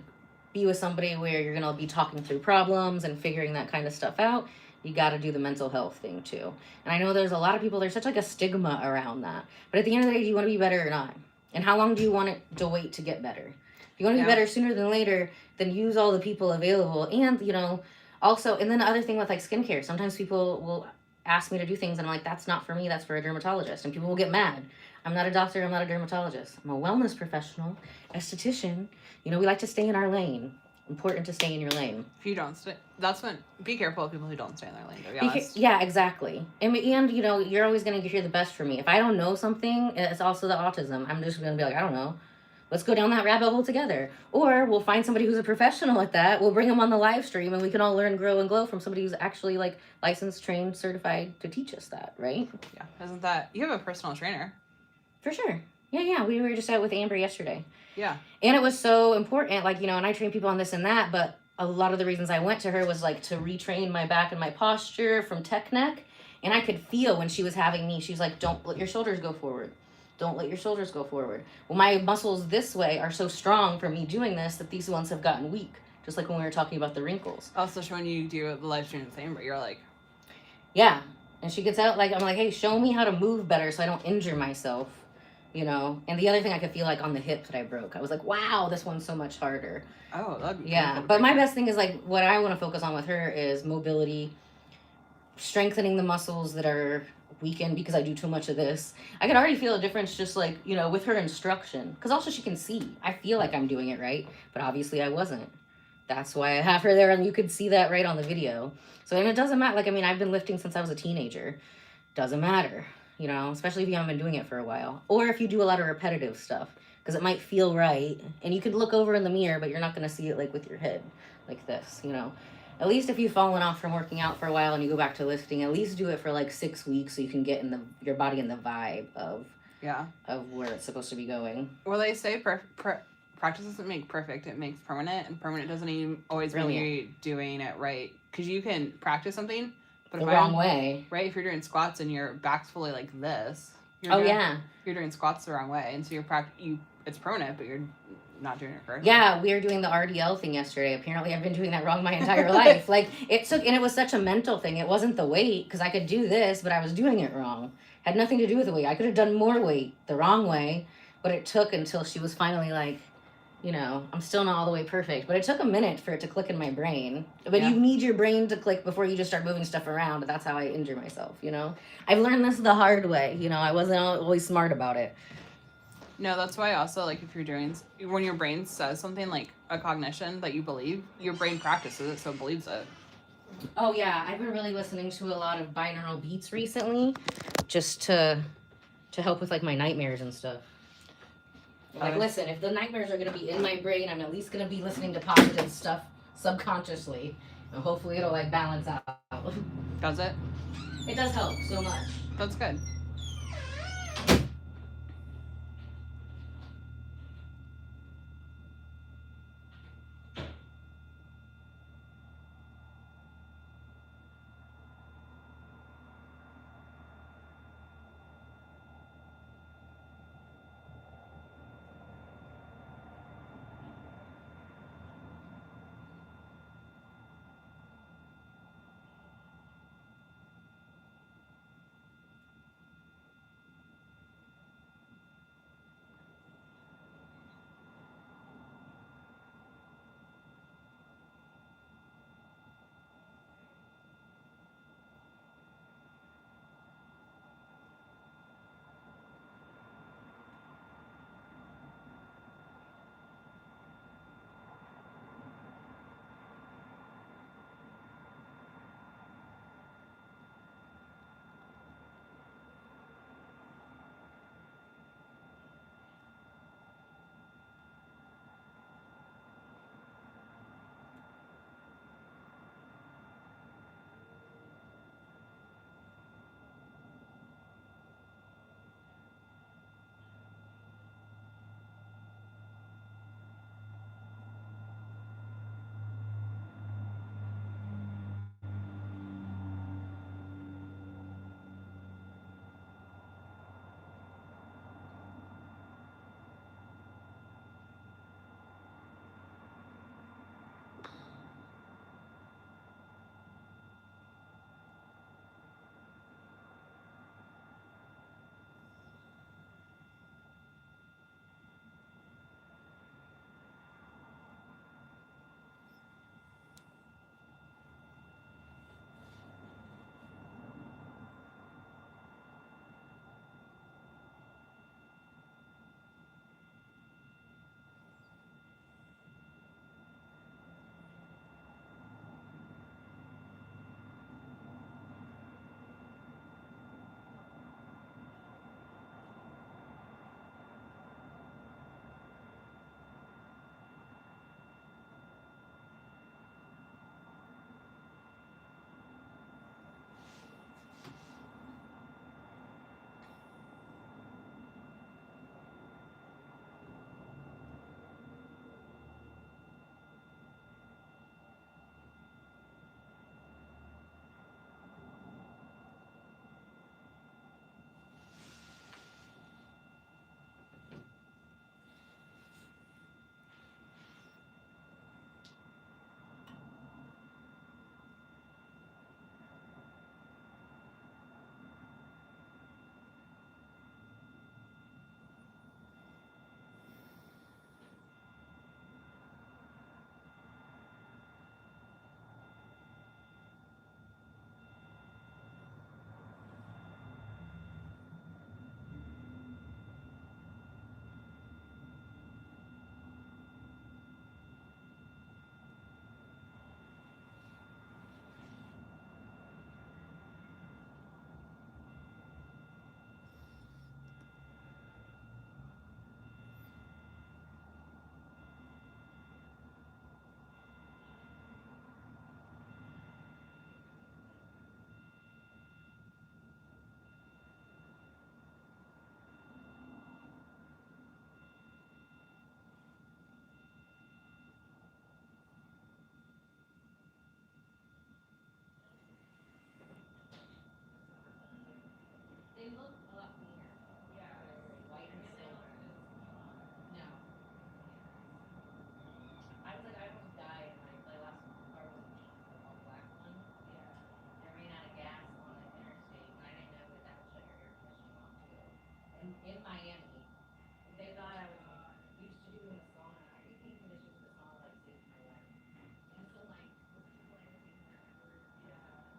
be with somebody where you're going to be talking through problems and figuring that kind of stuff out, you got to do the mental health thing too. And I know there's a lot of people, there's such a stigma around that. But at the end of the day, do you want to be better or not? And how long do you want it to wait to get better? If you want to be better sooner than later, then use all the people available. And, also, and then the other thing with skincare, sometimes people will ask me to do things and I'm like, that's not for me, that's for a dermatologist. And people will get mad. I'm not a doctor, I'm not a dermatologist. I'm a wellness professional, esthetician. We like to stay in our lane. Important to stay in your lane. If you don't stay, be careful of people who don't stay in their lane, to be honest. Yeah, exactly. And you're always going to hear the best from me. If I don't know something, it's also the autism. I'm just going to be like, I don't know. Let's go down that rabbit hole together. Or we'll find somebody who's a professional at that. We'll bring them on the live stream and we can all learn, grow, and glow from somebody who's actually licensed, trained, certified to teach us that, right? Yeah. You have a personal trainer. For sure. Yeah. We were just out with Amber yesterday. Yeah. And it was so important, and I train people on this and that, but a lot of the reasons I went to her was to retrain my back and my posture from tech neck. And I could feel when she was having me, she's like, don't let your shoulders go forward. Don't let your shoulders go forward. Well, my muscles this way are so strong from me doing this that these ones have gotten weak. Just like when we were talking about the wrinkles. Also, when you do the live stream with Amber, you're like... Yeah. And she gets out, I'm like, hey, show me how to move better so I don't injure myself. And the other thing I could feel on the hip that I broke, I was like, wow, this one's so much harder. Oh, that'd be but my best thing is what I want to focus on with her is mobility, strengthening the muscles that are weakened because I do too much of this. I could already feel a difference just with her instruction, because also she can see. I feel like I'm doing it right, but obviously I wasn't. That's why I have her there, and you could see that right on the video. So, and it doesn't matter. I've been lifting since I was a teenager. Doesn't matter. Especially if you haven't been doing it for a while. Or if you do a lot of repetitive stuff, because it might feel right. And you could look over in the mirror, but you're not going to see it with your head, like this, At least if you've fallen off from working out for a while and you go back to lifting, at least do it for 6 weeks so you can get your body in the vibe of where it's supposed to be going. Well, they say practice doesn't make perfect, it makes permanent. And permanent doesn't even always mean you're doing it right. Because you can practice something... But the wrong way. Right, if you're doing squats and your back's fully like this. You're doing squats the wrong way. And so it's permanent, but you're not doing it correctly. Yeah, we were doing the RDL thing yesterday. Apparently, I've been doing that wrong my entire life. And it was such a mental thing. It wasn't the weight, because I could do this, but I was doing it wrong. Had nothing to do with the weight. I could have done more weight the wrong way, but it took until she was finally I'm still not all the way perfect, but it took a minute for it to click in my brain. But you need your brain to click before you just start moving stuff around. That's how I injure myself, I've learned this the hard way, I wasn't always smart about it. No, that's why also, if you're doing, when your brain says something a cognition that you believe, your brain practices it, so it believes it. Oh, yeah, I've been really listening to a lot of binaural beats recently, just to help with, my nightmares and stuff. Listen, if the nightmares are going to be in my brain, I'm at least going to be listening to positive stuff subconsciously. And hopefully it'll, balance out. Does it? It does help so much. That's good. They look a lot cleaner. Yeah. White and silver. No. I was like, I almost died in my last car was the all black one. Yeah. I ran out of gas on the interstate, and I didn't know that would shut your air conditioning off too. And in Miami, they thought I was used to doing the sauna. I think the conditions of the sauna like saved my life. And so like the people I was in there were, like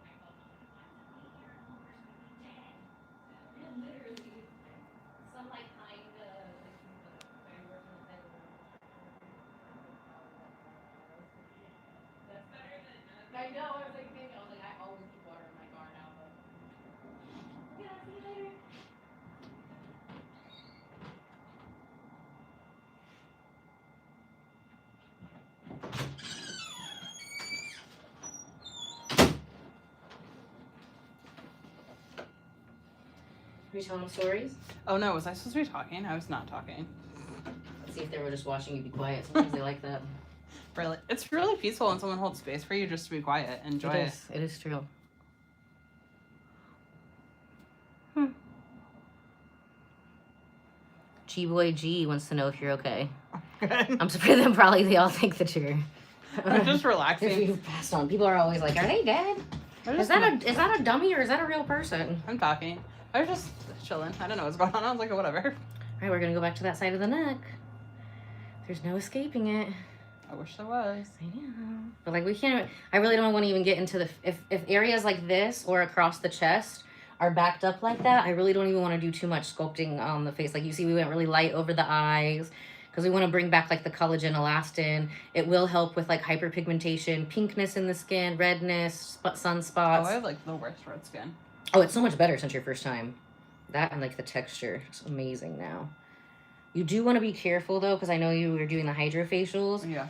I felt like I'm 20 years old, we're supposed to be dead. And literally, some like kind of like I worked with them. That's better than I know. I was like thinking. I was like, I always keep water in my car now. But yeah, see you later. Are you telling them stories? Oh no, was I supposed to be talking? I was not talking. Let's see if they were just watching you be quiet. Sometimes they like that. Really, it's really peaceful when someone holds space for you just to be quiet. Enjoy it. It is true. G-Boy G wants to know if you're okay. I'm surprised probably they all think that you're... I'm just if relaxing. you've passed on. People are always like, are they dead? Is that a dummy or is that a real person? I'm talking. I was just chilling. I don't know what's going on. I was like, oh, whatever. All right, we're going to go back to that side of the neck. There's no escaping it. I wish there was. I know. But like we can't, I really don't want to even get into the, if areas like this or across the chest are backed up like that, I really don't even want to do too much sculpting on the face. Like you see, we went really light over the eyes because we want to bring back like the collagen elastin. It will help with like hyperpigmentation, pinkness in the skin, redness, sunspots. Oh, I have like the worst red skin. Oh, it's so much better since your first time. That and like the texture, it's amazing now. You do want to be careful though, because I know you were doing the hydrofacials. Yeah.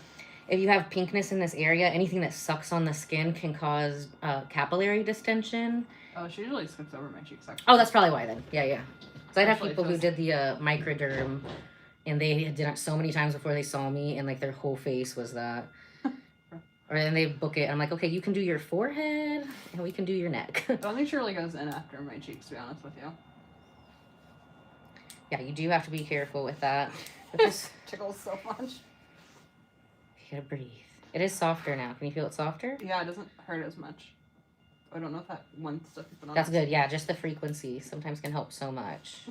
If you have pinkness in this area, anything that sucks on the skin can cause capillary distension. Oh, she usually skips over my cheeks, actually. Oh, that's probably why then. Yeah, yeah. So I'd have Actually, people who did the microderm, and they had done it so many times before they saw me, and like their whole face was that. Or then they book it. I'm like, okay, you can do your forehead, and we can do your neck. I don't think she really goes in after my cheeks, to be honest with you. Yeah, you do have to be careful with that. But It tickles so much. You gotta breathe. It is softer now. Can you feel it softer? Yeah, it doesn't hurt as much. I don't know if that one stuff you put on. That's good. Yeah, just the frequency sometimes can help so much.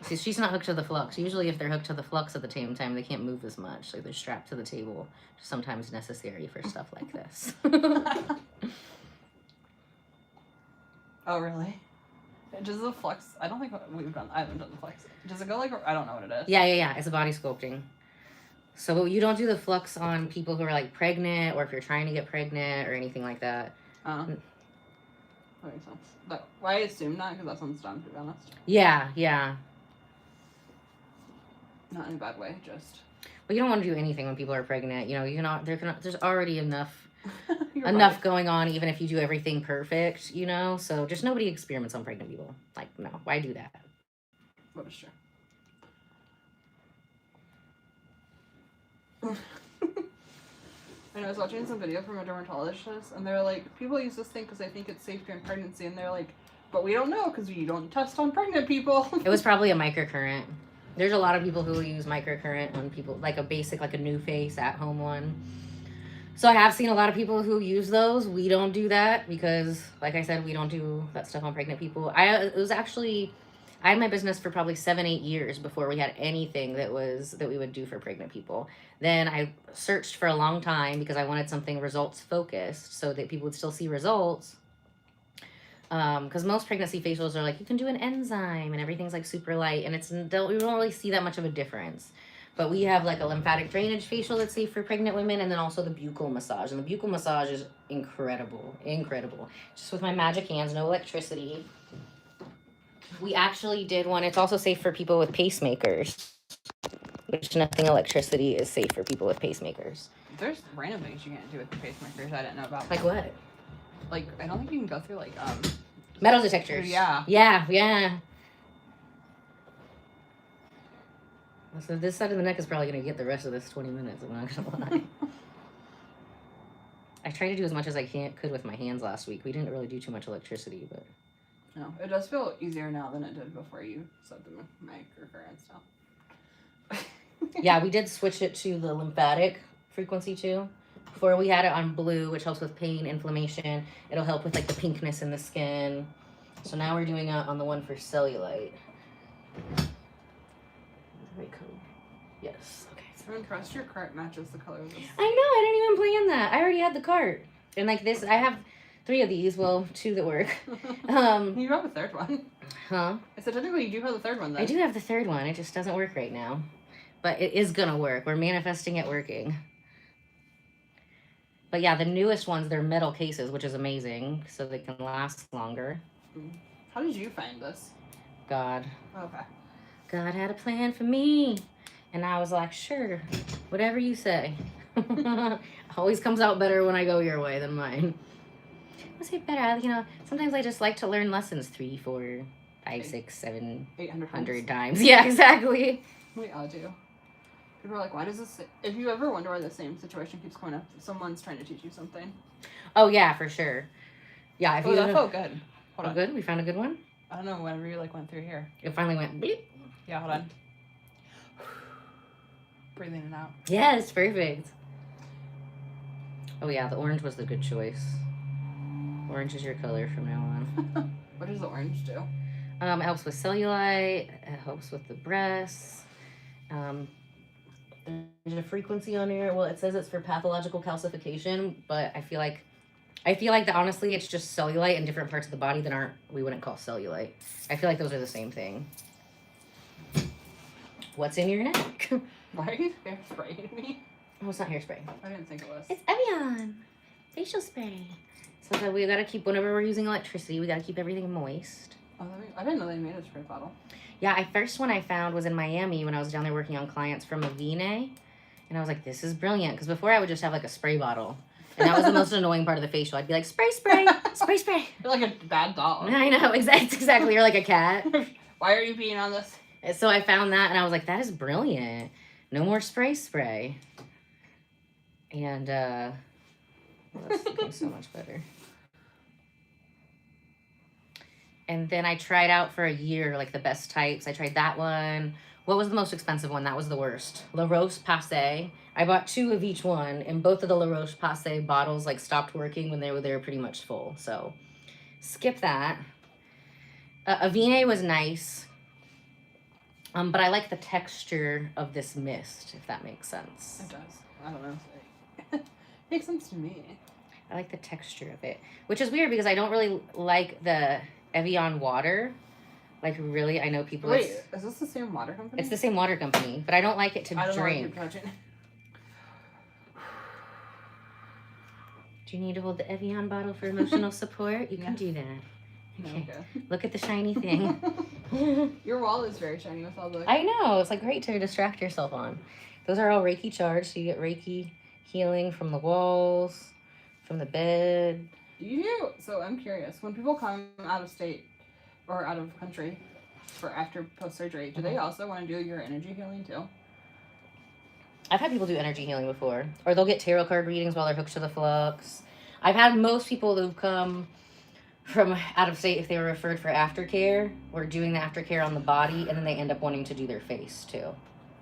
See, she's not hooked to the flux. Usually if they're hooked to the flux at the same time, they can't move as much. Like they're strapped to the table. Sometimes necessary for stuff like this. Oh, really? Does the flux... I don't think I haven't done the flux. Does it go like... I don't know what it is. Yeah. It's a body sculpting. So you don't do the flux on people who are like pregnant or if you're trying to get pregnant or anything like that. That makes sense. But I assume not, because that sounds dumb, to be honest. Yeah. Not in a bad way, just... Well, you don't want to do anything when people are pregnant. You know, there's already enough You're enough right. going on, even if you do everything perfect, you know? So just nobody experiments on pregnant people. Like, no, why do that? That is true. And I was watching some video from a dermatologist, and they're like, people use this thing because they think it's safe during pregnancy, and they're like, but we don't know because you don't test on pregnant people. It was probably a microcurrent. There's a lot of people who use microcurrent on people, like a basic, like a new face at-home one. So I have seen a lot of people who use those. We don't do that because, like I said, we don't do that stuff on pregnant people. I had my business for probably 7-8 years before we had anything that we would do for pregnant people. Then I searched for a long time because I wanted something results focused so that people would still see results. Because most pregnancy facials are like, you can do an enzyme and everything's like super light, and we don't really see that much of a difference. But we have like a lymphatic drainage facial that's safe for pregnant women, and then also the buccal massage. And the buccal massage is incredible. Just with my magic hands, no electricity. We actually did one. It's also safe for people with pacemakers, which nothing electricity is safe for people with pacemakers. There's random things you can't do with the pacemakers I didn't know about. Like what? Like, I don't think you can go through, like, metal detectors. Yeah. So this side of the neck is probably going to get the rest of this 20 minutes, I'm not going to lie. I tried to do as much as I could with my hands last week. We didn't really do too much electricity, but No, it does feel easier now than it did before you set the microcurrent stuff. yeah, we did switch it to the lymphatic frequency too. Before we had it on blue, which helps with pain, inflammation. It'll help with like the pinkness in the skin. So now we're doing it on the one for cellulite. Very cool. Yes. Okay. I'm impressed your cart matches the color of this. I know. I didn't even plan that. I already had the cart, and like this, I have 3 of these. Well, 2 that work. You have a third one. Huh? I said technically you do have the third one. Then. I do have the third one. It just doesn't work right now, but it is gonna work. We're manifesting it working. But yeah, the newest ones, they're metal cases, which is amazing, so they can last longer. How did you find this? God. Okay. God had a plan for me. And I was like, sure, whatever you say. Always comes out better when I go your way than mine. I say better, you know, sometimes I just like to learn lessons 3, 4, 5, 6, 7, 800 times. Yeah, exactly. We all do. People are like, why does this... If you ever wonder why the same situation keeps coming up, someone's trying to teach you something. Oh, yeah, for sure. Yeah, if you... that felt good. Hold on. Good? We found a good one? I don't know, whenever you, like, went through here. It finally went bleep. Yeah, hold on. Breathing it out. Yes, perfect. Oh, yeah, the orange was the good choice. Orange is your color from now on. What does the orange do? It helps with cellulite. It helps with the breasts. There's a frequency on here. Well, it says it's for pathological calcification, but I feel like that honestly it's just cellulite in different parts of the body that we wouldn't call cellulite. I feel like those are the same thing. What's in your neck? Why are you hairspraying me? Oh, it's not hairspray. I didn't think it was. It's Evian facial spray. So we gotta keep, whenever we're using electricity, we gotta keep everything moist. Oh, I didn't know they made a spray bottle. Yeah, first one I found was in Miami when I was down there working on clients from Avene. And I was like, this is brilliant. Because before I would just have like a spray bottle. And that was the most annoying part of the facial. I'd be like, spray, spray, spray, spray. You're like a bad dog. I know, exactly. You're like a cat. Why are you peeing on this? And so I found that and I was like, that is brilliant. No more spray. And well, that's looking so much better. And then I tried out for a year, like the best types. I tried that one. What was the most expensive one? That was the worst. La Roche-Posay. I bought 2 of each one, and both of the La Roche-Posay bottles like stopped working when they were pretty much full. So skip that. Avene was nice. But I like the texture of this mist, if that makes sense. It does. I don't know. It makes sense to me. I like the texture of it, which is weird because I don't really like the Evian water. Like, really, I know people... Wait, is this the same water company? It's the same water company, but I don't like it to drink. Know what you're Do you need to hold the Evian bottle for emotional support? You can do that. Okay. Look at the shiny thing. Your wall is very shiny with all the... I know. It's like great to distract yourself on. Those are all Reiki charged, so you get Reiki healing from the walls, from the bed. So I'm curious. When people come out of state or out of country for after post-surgery, do they also want to do your energy healing too? I've had people do energy healing before. Or they'll get tarot card readings while they're hooked to the flux. I've had most people who've come from out of state if they were referred for aftercare or doing the aftercare on the body, and then they end up wanting to do their face too.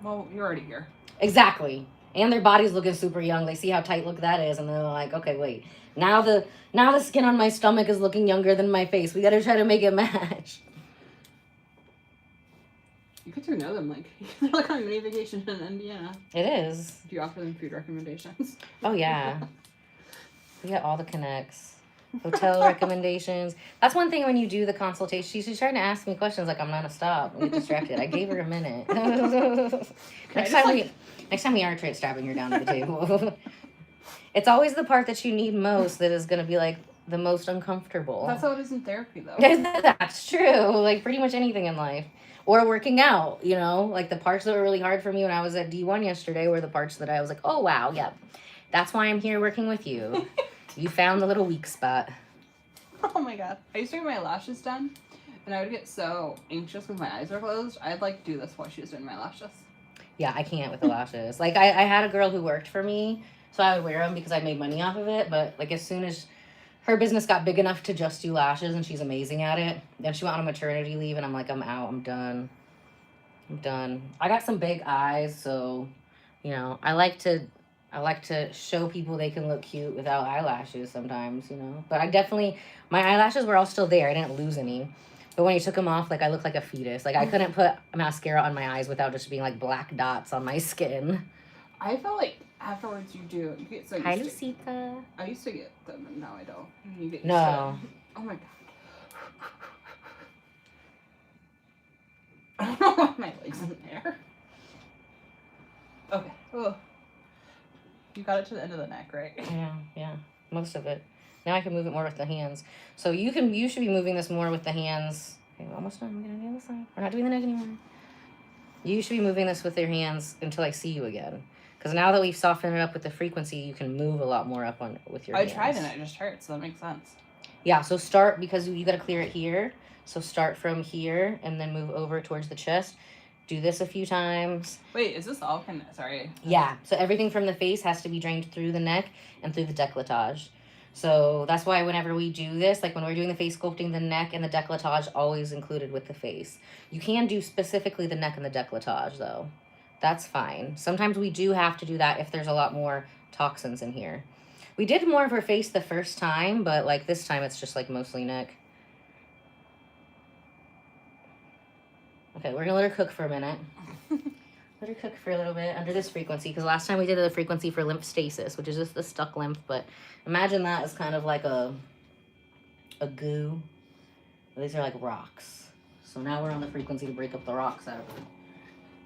Well, you're already here. Exactly. And their body's looking super young. They see how tight look that is, and they're like, okay, wait. Now the skin on my stomach is looking younger than my face. We gotta try to make it match. You get to know them, like, they're like on a mini vacation in Indiana. It is. Do you offer them food recommendations? Oh, yeah. We got all the connects. Hotel recommendations. That's one thing when you do the consultation. She's trying to ask me questions like I'm not gonna stop and get distracted. I gave her a minute. Next time we are strapping her down to the table. It's always the part that you need most that is gonna be like the most uncomfortable. That's how it is in therapy, though. That's true. Like pretty much anything in life. Or working out, you know? Like the parts that were really hard for me when I was at D1 yesterday were the parts that I was like, oh wow, yeah. That's why I'm here working with you. You found the little weak spot. Oh my god. I used to get my lashes done, and I would get so anxious when my eyes were closed. I'd like do this while she was doing my lashes. Yeah, I can't with the lashes. Like I had a girl who worked for me So I would wear them because I made money off of it. But like as soon as her business got big enough to just do lashes, and she's amazing at it, then she went on a maternity leave, and I'm like, I'm out. I'm done. I'm done. I got some big eyes, so you know, I like to show people they can look cute without eyelashes sometimes, you know. But I definitely, my eyelashes were all still there. I didn't lose any. But when you took them off, like I looked like a fetus. Like I couldn't put mascara on my eyes without just being like black dots on my skin. I feel like afterwards you get so used Hi, to. Lucita. I used to get them, and now I don't. You get used No. to it. Oh my god. I don't know why my leg's in there. Okay. Oh. You got it to the end of the neck, right? Yeah, most of it. Now I can move it more with the hands. So you should be moving this more with the hands. Okay, we're almost done. We're gonna do the other side. We're not doing the neck anymore. You should be moving this with your hands until I see you again. Because now that we've softened it up with the frequency, you can move a lot more up on with your hands. I tried and it just hurt, so that makes sense. Yeah, so start, because you got to clear it here. So start from here and then move over towards the chest. Do this a few times. Wait, is this all sorry. Yeah, so everything from the face has to be drained through the neck and through the décolletage. So that's why whenever we do this, like when we're doing the face sculpting, the neck and the décolletage always included with the face. You can do specifically the neck and the décolletage though. That's fine. Sometimes we do have to do that if there's a lot more toxins in here. We did more of her face the first time, but like this time it's just like mostly neck. Okay, we're gonna let her cook for a minute. Let her cook for a little bit under this frequency, because last time we did the frequency for lymph stasis, which is just the stuck lymph, but imagine that as kind of like a goo. These are like rocks. So now we're on the frequency to break up the rocks out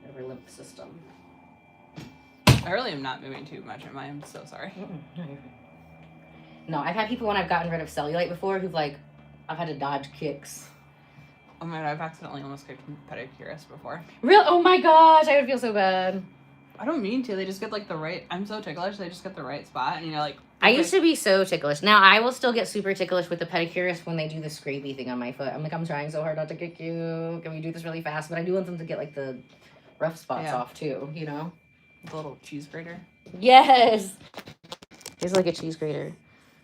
of her lymph system. I really am not moving too much, am I? I'm so sorry. No, I've had people when I've gotten rid of cellulite before who've like, I've had to dodge kicks. Oh my god, I've accidentally almost kicked pedicurists before. Real? Oh my gosh, I would feel so bad. I don't mean to. They just get like the right. I'm so ticklish. They just get the right spot, and you know, like. I used to be so ticklish. Now I will still get super ticklish with the pedicurist when they do the scrapey thing on my foot. I'm like, I'm trying so hard not to kick you. Can we do this really fast? But I do want them to get like the rough spots off too. You know. The little cheese grater. Yes. It's like a cheese grater.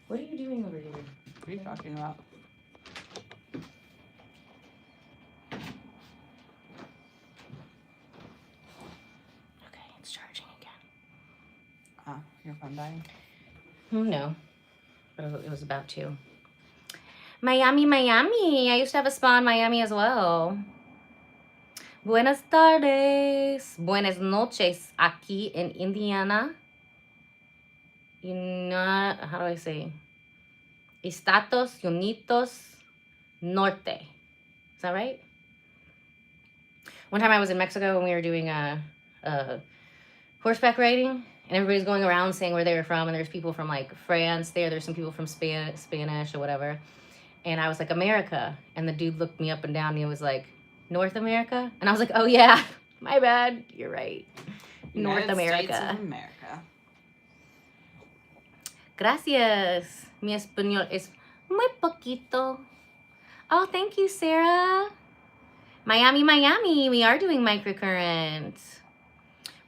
What are you doing over here? What are you talking about? Your phone dying? No, but it was about to. Miami. I used to have a spa in Miami as well. Buenas tardes. Buenas noches. Aquí en Indiana. How do I say? Estados Unidos Norte. Is that right? One time I was in Mexico when we were doing horseback riding. And everybody's going around saying where they were from. And there's people from, like, France there. There's some people from Spanish or whatever. And I was like, America. And the dude looked me up and down. And he was like, North America? And I was like, oh, yeah. My bad. You're right. North America. States of America. Gracias. Mi español es muy poquito. Oh, thank you, Sarah. Miami. We are doing microcurrent.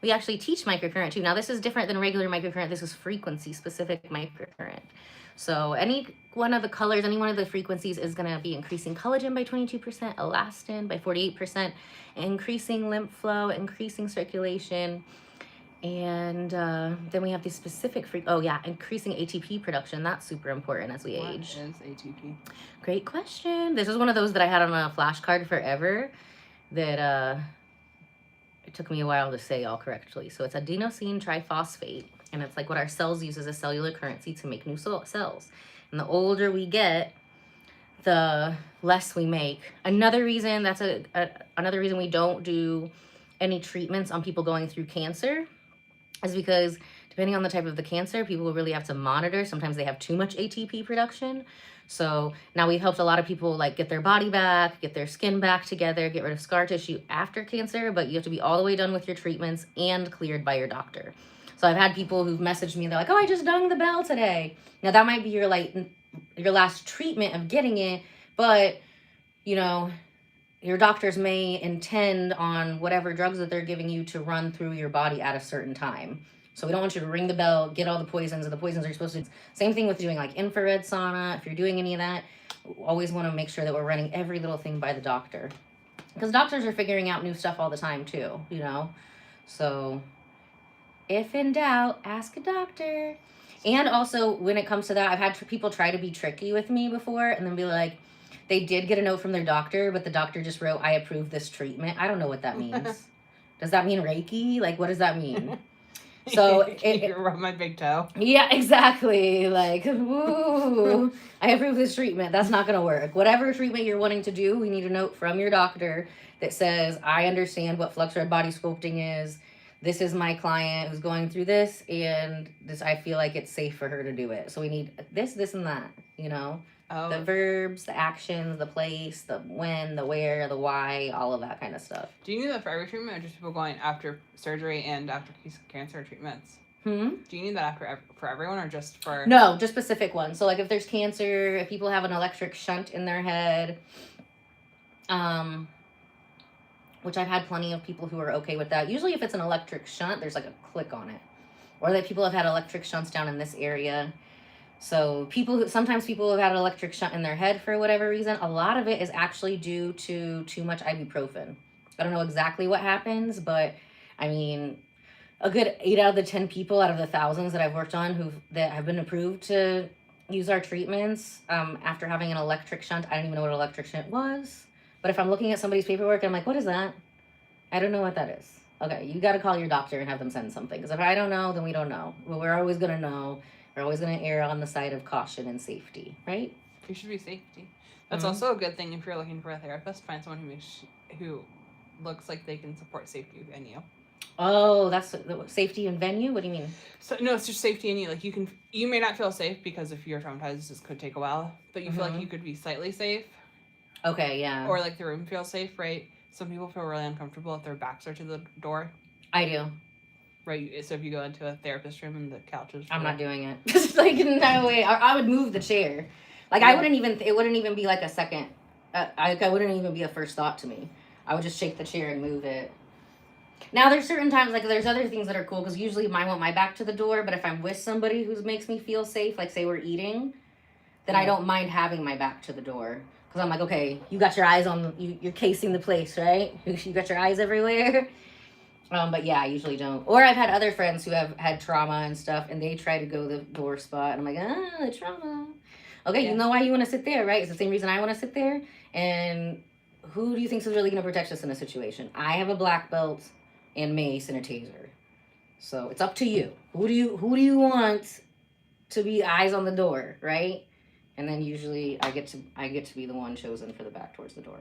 We actually teach microcurrent too. Now this is different than regular microcurrent. This is frequency-specific microcurrent. So any one of the colors, any one of the frequencies is going to be increasing collagen by 22%, elastin by 48%, increasing lymph flow, increasing circulation. And then we have these specific, increasing ATP production. That's super important as we age. What is ATP? Great question. This is one of those that I had on a flashcard forever that... it took me a while to say all correctly. So it's adenosine triphosphate, and it's like what our cells use as a cellular currency to make new cells. And the older we get, the less we make. Another reason, another reason we don't do any treatments on people going through cancer is because depending on the type of the cancer, people will really have to monitor. Sometimes they have too much ATP production. So now we've helped a lot of people like get their body back, get their skin back together, get rid of scar tissue after cancer, but you have to be all the way done with your treatments and cleared by your doctor. So I've had people who've messaged me, they're like, oh, I just dung the bell today. Now that might be your last treatment of getting it, but you know, your doctors may intend on whatever drugs that they're giving you to run through your body at a certain time. So we don't want you to ring the bell, get all the poisons, and the poisons are supposed to... Same thing with doing like infrared sauna. If you're doing any of that, always want to make sure that we're running every little thing by the doctor. Because doctors are figuring out new stuff all the time too, you know? So if in doubt, ask a doctor. And also, when it comes to that, I've had people try to be tricky with me before and then be like, they did get a note from their doctor, but the doctor just wrote, I approve this treatment. I don't know what that means. Does that mean Reiki? Like, what does that mean? So you rub my big toe. Yeah, exactly. Like, woo, I approve this treatment. That's not going to work. Whatever treatment you're wanting to do, we need a note from your doctor that says, I understand what flux red body sculpting is. This is my client who's going through this, and this, I feel like it's safe for her to do it. So we need this, this, and that, you know? Oh. The verbs, the actions, the place, the when, the where, the why, all of that kind of stuff. Do you need that for every treatment, or just people going after surgery and after cancer treatments? Do you need that for everyone, or just for... No, just specific ones. So, like, if there's cancer, if people have an electric shunt in their head, which I've had plenty of people who are okay with that. Usually if it's an electric shunt, there's like a click on it. Or that people have had electric shunts down in this area. So sometimes people have had an electric shunt in their head for whatever reason. A lot of it is actually due to too much ibuprofen. I don't know exactly what happens, but I mean, a good 8 out of the 10 people out of the thousands that I've worked on that have been approved to use our treatments after having an electric shunt. I don't even know what an electric shunt was. But if I'm looking at somebody's paperwork and I'm like, what is that? I don't know what that is. Okay, you got to call your doctor and have them send something. Because if I don't know, then we don't know. Well, we're always going to know. We're always going to err on the side of caution and safety, right? It should be safety. That's also a good thing if you're looking for a therapist. Find someone who looks like they can support safety in you. Oh, that's safety and venue? What do you mean? So no, it's just safety in you. Like you may not feel safe because if you're traumatized, this could take a while. But you feel like you could be slightly safe. Okay, yeah. Or like the room feels safe, right? Some people feel really uncomfortable if their backs are to the door. I do. Right, so if you go into a therapist room and the couch is... I'm not doing it. Like, no way. I would move the chair. Like, it wouldn't even be like a second. I wouldn't even be a first thought to me. I would just shake the chair and move it. Now, there's certain times, like, there's other things that are cool, because usually I want my back to the door, but if I'm with somebody who makes me feel safe, like, say we're eating, then I don't mind having my back to the door. Because I'm like, okay, you got your eyes on, you're casing the place, right? You got your eyes everywhere. But yeah, I usually don't. Or I've had other friends who have had trauma and stuff, and they try to go the door spot, and I'm like, the trauma. Okay, You know why you want to sit there, right? It's the same reason I want to sit there. And who do you think is really going to protect us in a situation? I have a black belt and mace and a taser. So it's up to you. Who do you want to be eyes on the door, right? And then usually I get to be the one chosen for the back towards the door.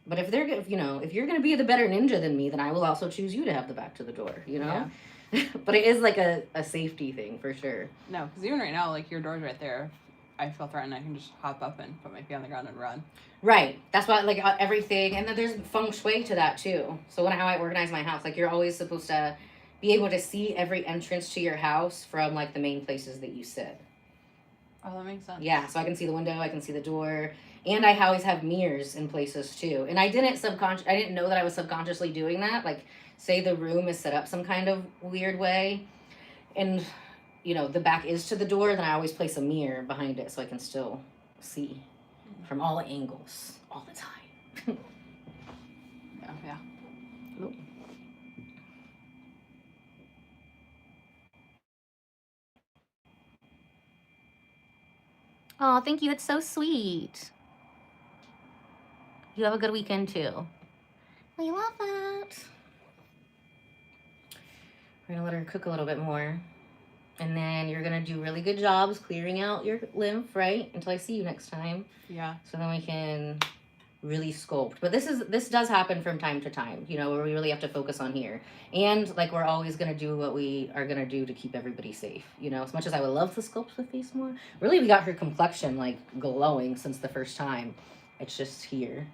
But if you're going to be the better ninja than me, then I will also choose you to have the back to the door, you know? Yeah. But it is like a safety thing for sure. No, because even right now, like your door's right there. I feel threatened, I can just hop up and put my feet on the ground and run. Right. That's why, like, everything. And then there's feng shui to that too. So how I organize my house, like, you're always supposed to be able to see every entrance to your house from, like, the main places that you sit. Oh, that makes sense. Yeah, so I can see the window, I can see the door, and I always have mirrors in places too. And I didn't know that I was subconsciously doing that. Like, say the room is set up some kind of weird way, and the back is to the door, then I always place a mirror behind it so I can still see from all angles all the time. Yeah. Ooh. Oh, thank you. That's so sweet. You have a good weekend too. We love that. We're gonna let her cook a little bit more. And then you're gonna do really good jobs clearing out your lymph, right? Until I see you next time. Yeah. So then we can really sculpt. But this does happen from time to time, where we really have to focus on here. And like, we're always gonna do what we are gonna do to keep everybody safe. As much as I would love to sculpt the face more, really we got her complexion like glowing since the first time. It's just here.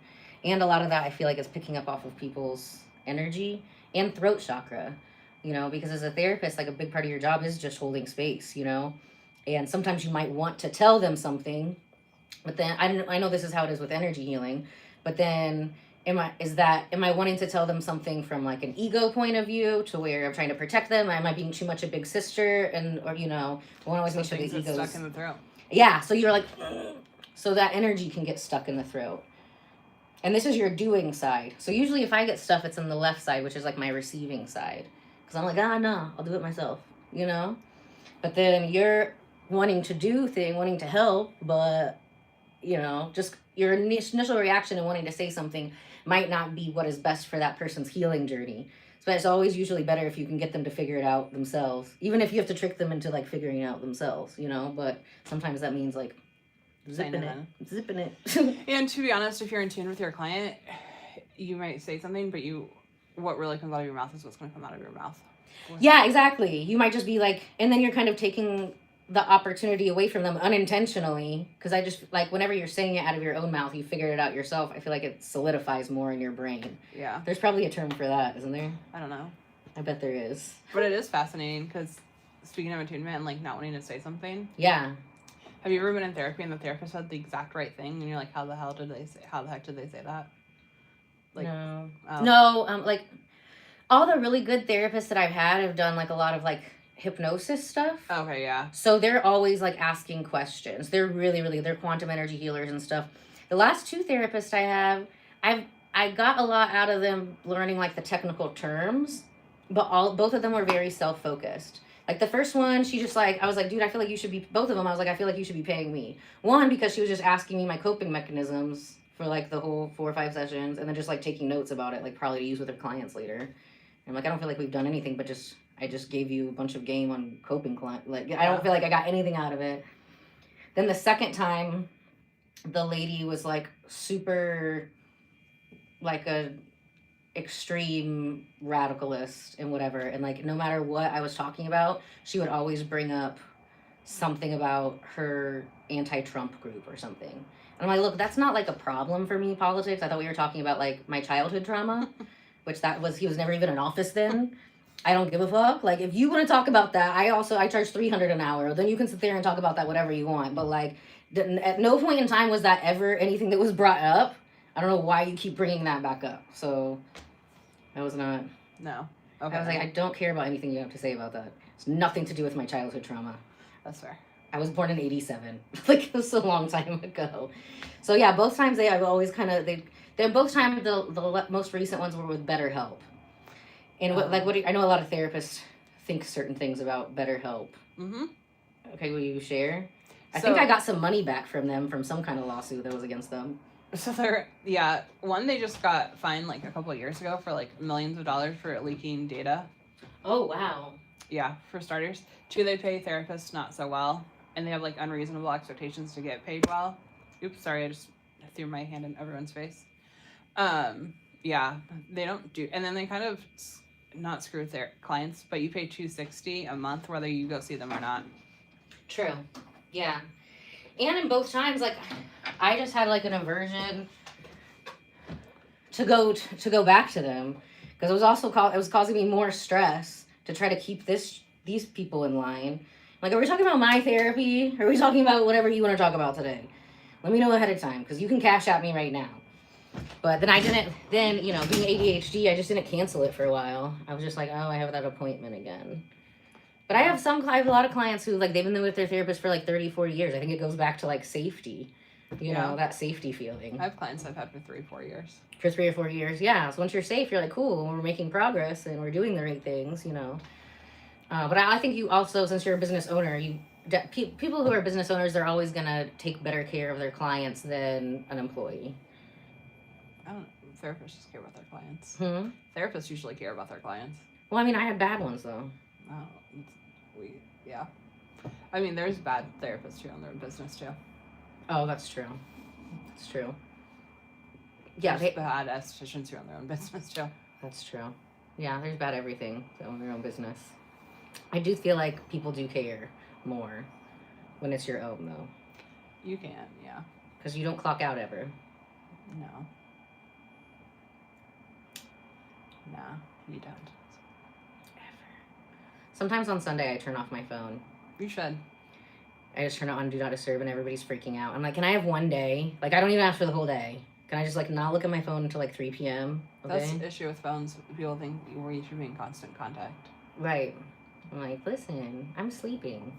And a lot of that I feel like is picking up off of people's energy and throat chakra. Because as a therapist, like, a big part of your job is just holding space, and sometimes you might want to tell them something, but then I know this is how it is with energy healing, but then am I wanting to tell them something from like an ego point of view to where I'm trying to protect them? Am I being too much a big sister? And, or, you know, I want to always make sure the ego's stuck in the throat. Yeah. So you're like, so that energy can get stuck in the throat. And this is your doing side. So usually if I get stuff, it's on the left side, which is like my receiving side. Because I'm like, no, I'll do it myself, you know? But then you're wanting to do thing, wanting to help, but, you know, just your initial reaction and wanting to say something might not be what is best for that person's healing journey. So it's always usually better if you can get them to figure it out themselves, even if you have to trick them into like figuring it out themselves, you know? But sometimes that means like zipping it. And to be honest, if you're in tune with your client, you might say something, but what really comes out of your mouth is what's going to come out of your mouth. Yeah, exactly. You might just be like, and then you're kind of taking the opportunity away from them unintentionally. Because I just, like, whenever you're saying it out of your own mouth, you figured it out yourself. I feel like it solidifies more in your brain. Yeah. There's probably a term for that, isn't there? I don't know. I bet there is. But it is fascinating because speaking of attunement and, like, not wanting to say something. Yeah. Have you ever been in therapy and the therapist said the exact right thing and you're like, how the heck did they say that? Like, no. Oh. No, like, all the really good therapists that I've had have done, like, a lot of, like, hypnosis stuff. Okay, yeah. So they're always, like, asking questions. They're really, they're quantum energy healers and stuff. The last two therapists I have, I got a lot out of them learning, like, the technical terms, but both of them were very self-focused. Like, the first one, she just, like, I was like, dude, I feel like you should be, both of them, I was like, I feel like you should be paying me. One, because she was just asking me my coping mechanisms for, like, the whole 4 or 5 sessions, and then just, like, taking notes about it, like, probably to use with her clients later. And I'm like, I don't feel like we've done anything, but I just gave you a bunch of game on coping, like, I don't feel like I got anything out of it. Then the second time, the lady was, like, super, like, a extreme radicalist and whatever, and like no matter what I was talking about, she would always bring up something about her anti-Trump group or something. And I'm like, look, that's not like a problem for me, politics. I thought we were talking about like my childhood trauma, which he was never even in office then. I don't give a fuck. Like, if you want to talk about that, I charge $300 an hour. Then you can sit there and talk about that whatever you want. But like, at no point in time was that ever anything that was brought up. I don't know why you keep bringing that back up. So, I was not. No. Okay. I was like, I don't care about anything you have to say about that. It's nothing to do with my childhood trauma. That's fair. I was born in 87. Like, it was a long time ago. So, yeah, both times I've always kind of, they're both times, the most recent ones were with BetterHelp. And I know a lot of therapists think certain things about BetterHelp. Mm-hmm. Okay, will you share? I think I got some money back from them from some kind of lawsuit that was against them. So one, they just got fined like a couple of years ago for like millions of dollars for leaking data. Oh, wow. Yeah, for starters. 2, they pay therapists not so well, and they have like unreasonable expectations to get paid well. Oops, sorry, I just threw my hand in everyone's face. Yeah, they don't do, and then they kind of not screw with their clients, but you pay $260 a month whether you go see them or not. True. Yeah. And in both times, like, I just had like an aversion to go back to them, because it was also it was causing me more stress to try to keep these people in line. Like, are we talking about my therapy? Or are we talking about whatever you want to talk about today? Let me know ahead of time, because you can cash at me right now. But then you know, being ADHD, I just didn't cancel it for a while. I was just like, oh, I have that appointment again. But I have a lot of clients who, like, they've been with their therapist for, like, 30, 40 years. I think it goes back to, like, safety. You know, that safety feeling. I have clients I've had for 3-4 years. For 3 or 4 years, yeah. So once you're safe, you're like, cool, we're making progress and we're doing the right things, you know. But I think you also, since you're a business owner, people who are business owners, they're always going to take better care of their clients than an employee. I don't know. Therapists just care about their clients. Therapists usually care about their clients. Well, I mean, I had bad ones, though. Oh, yeah. I mean, there's bad therapists who own their own business, too. Oh, that's true. That's true. Yeah, there's bad estheticians who own their own business, too. That's true. Yeah, there's bad everything to own their own business. I do feel like people do care more when it's your own, though. You can, yeah. Because you don't clock out ever. No. Nah, you don't. Sometimes on Sunday I turn off my phone. You should. I just turn it on Do Not Disturb and everybody's freaking out. I'm like, can I have one day? Like, I don't even ask for the whole day. Can I just like not look at my phone until like 3 p.m.? Okay. That's the issue with phones. People think you should be in constant contact. Right. I'm like, listen, I'm sleeping.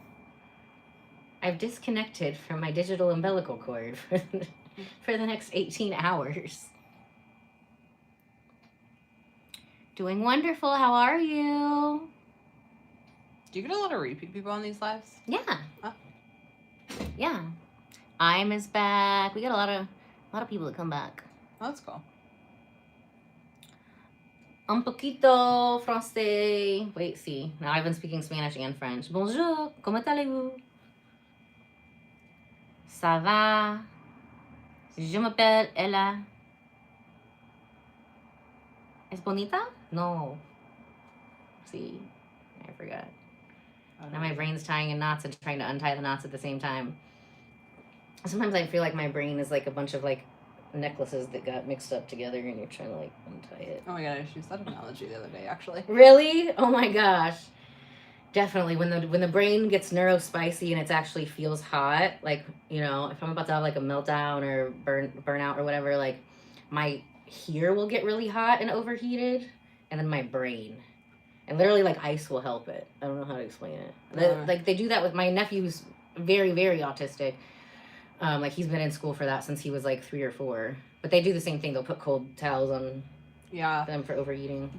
I've disconnected from my digital umbilical cord for the next 18 hours. Doing wonderful. How are you? Do you get a lot of repeat people on these lives? Yeah. Huh? Yeah. I'm is back. We got a lot of people that come back. Oh, that's cool. Un poquito français. Wait, see. Now I've been speaking Spanish and French. Bonjour. Comment allez-vous? Ça va? Je m'appelle Ella. ¿Es bonita? No. See, I forgot. Now my brain's tying in knots and trying to untie the knots at the same time. Sometimes I feel like my brain is like a bunch of like necklaces that got mixed up together and you're trying to like untie it. Oh my god, I just used that analogy the other day, actually. Really? Oh my gosh. Definitely. When the brain gets neurospicy and it actually feels hot, like, you know, if I'm about to have like a meltdown or burnout or whatever, like my here will get really hot and overheated, and then my brain. And literally like ice will help it. I don't know how to explain it. Like they do that with my nephew's very, very autistic. Like he's been in school for that since he was like 3 or 4. But they do the same thing. They'll put cold towels on them for overeating.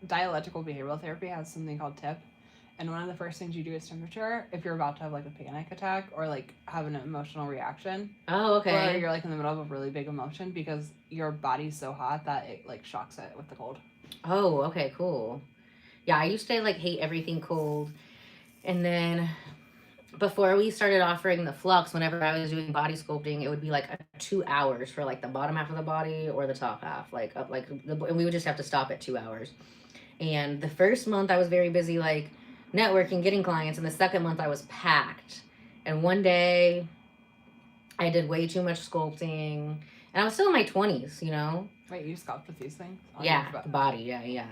Dialectical behavioral therapy has something called TIP. And one of the first things you do is temperature if you're about to have like a panic attack or like have an emotional reaction. Oh, okay. Or you're like in the middle of a really big emotion because your body's so hot that it like shocks it with the cold. Oh, okay, cool. Yeah, I used to like hate everything cold. And then before we started offering the flux, whenever I was doing body sculpting, it would be like 2 hours for like the bottom half of the body or the top half, and we would just have to stop at 2 hours. And the first month I was very busy, like networking, getting clients. And the second month I was packed. And one day I did way too much sculpting, and I was still in my 20s, you know? Wait, you sculpt with these things? Yeah, the body, yeah.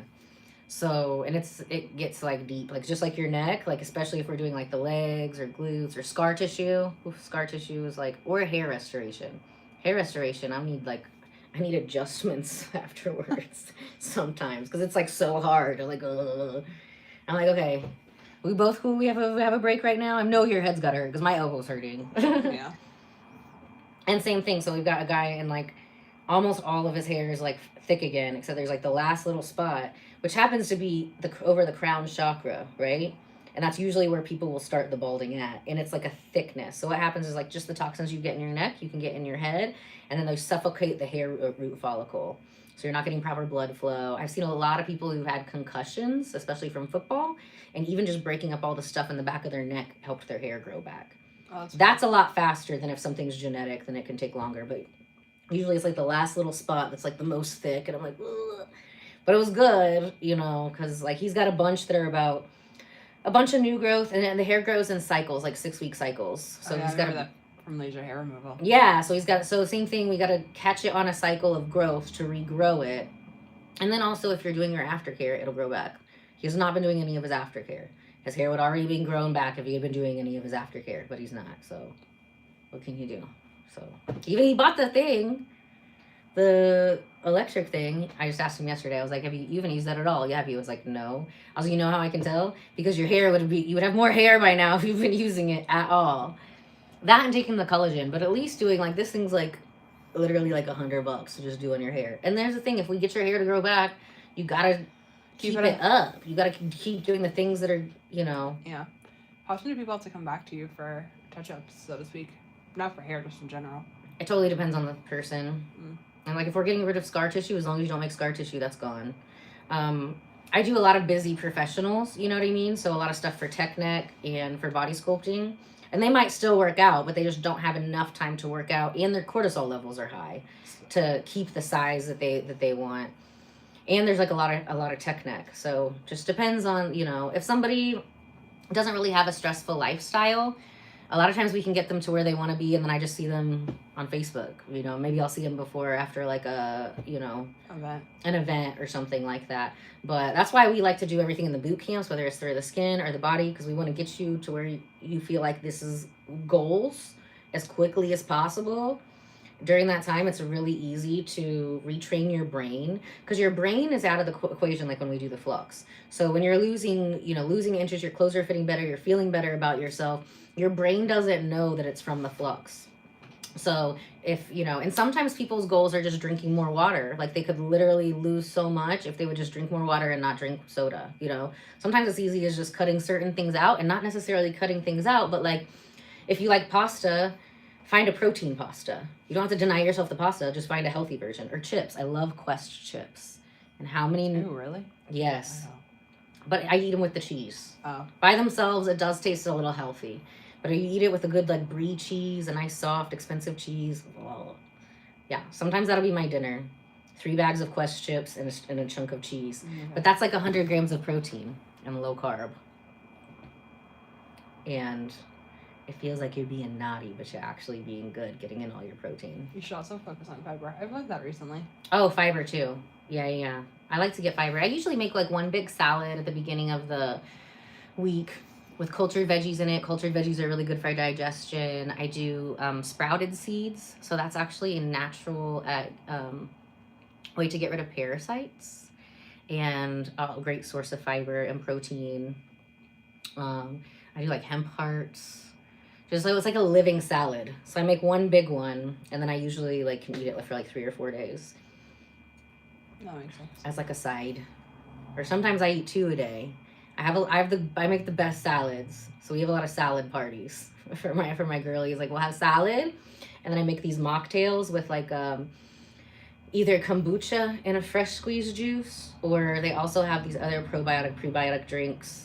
So, and it gets like deep, like just like your neck, like especially if we're doing like the legs or glutes or scar tissue. Oof, scar tissue is like, or hair restoration. Hair restoration, I need adjustments afterwards sometimes because it's like so hard. I'm like, okay, we have a break right now. I know your head's got hurt because my elbow's hurting. Yeah. And same thing. So we've got a guy and like almost all of his hair is like thick again, except there's like the last little spot, which happens to be over the crown chakra, right? And that's usually where people will start the balding at. And it's like a thickness. So what happens is like just the toxins you get in your neck, you can get in your head, and then they suffocate the hair root follicle. So you're not getting proper blood flow. I've seen a lot of people who've had concussions, especially from football, and even just breaking up all the stuff in the back of their neck helped their hair grow back. Oh, that's a lot faster than if something's genetic, then it can take longer. But usually it's like the last little spot that's like the most thick, and I'm like, ugh. But it was good, you know, because like he's got a bunch that are about a bunch of new growth, and the hair grows in cycles, like 6-week cycles. So he's got that from laser hair removal. Yeah, so same thing. We got to catch it on a cycle of growth to regrow it, and then also if you're doing your aftercare, it'll grow back. He's not been doing any of his aftercare. His hair would already been grown back if he had been doing any of his aftercare, but he's not. So what can you do? So even he bought the thing. The electric thing, I just asked him yesterday. I was like, have you even used that at all? Yeah, he was like, no. I was like, you know how I can tell? Because your hair you would have more hair by now if you've been using it at all. That and taking the collagen, but at least doing like this thing's like literally like $100 to just do on your hair. And there's the thing, if we get your hair to grow back, you gotta keep it up. You gotta keep doing the things that are, you know. Yeah. How often do people have to come back to you for touch-ups, so to speak? Not for hair, just in general. It totally depends on the person. And like if we're getting rid of scar tissue, as long as you don't make scar tissue, that's gone. I do a lot of busy professionals, you know what I mean? So a lot of stuff for tech neck and for body sculpting. And they might still work out, but they just don't have enough time to work out, and their cortisol levels are high to keep the size that they want. And there's like a lot of tech neck. So just depends on, you know, if somebody doesn't really have a stressful lifestyle, a lot of times we can get them to where they want to be, and then I just see them on Facebook. You know, maybe I'll see them before or after like an event or something like that. But that's why we like to do everything in the boot camps, whether it's through the skin or the body, because we want to get you to where you feel like this is goals as quickly as possible. During that time, it's really easy to retrain your brain, because your brain is out of the equation, like when we do the flux. So when you're losing inches, your clothes are fitting better, you're feeling better about yourself, your brain doesn't know that it's from the flux. So if, and sometimes people's goals are just drinking more water. Like they could literally lose so much if they would just drink more water and not drink soda, Sometimes it's easy as just cutting certain things out, and not necessarily cutting things out, but like if you like pasta, find a protein pasta. You don't have to deny yourself the pasta, just find a healthy version. Or chips. I love Quest chips. And how many... Oh, really? Yes. Wow. But I eat them with the cheese. Oh. By themselves, it does taste a little healthy. But you eat it with a good, like, brie cheese, a nice, soft, expensive cheese. Well, yeah, sometimes that'll be my dinner. 3 bags of Quest chips and a chunk of cheese. Okay. But that's like 100 grams of protein and low carb. And it feels like you're being naughty, but you're actually being good, getting in all your protein. You should also focus on fiber. I've learned that recently. Oh, fiber too. Yeah. I like to get fiber. I usually make like one big salad at the beginning of the week with cultured veggies in it. Cultured veggies are really good for digestion. I do sprouted seeds. So that's actually a natural way to get rid of parasites, and a great source of fiber and protein. I do like hemp hearts. Just so it's like a living salad. So I make one big one, and then I usually like can eat it for like 3 or 4 days. That makes sense. As like a side. Or sometimes I eat 2 a day. I make the best salads. So we have a lot of salad parties for my girlies. Like we'll have salad, and then I make these mocktails with like either kombucha in a fresh squeezed juice, or they also have these other prebiotic drinks.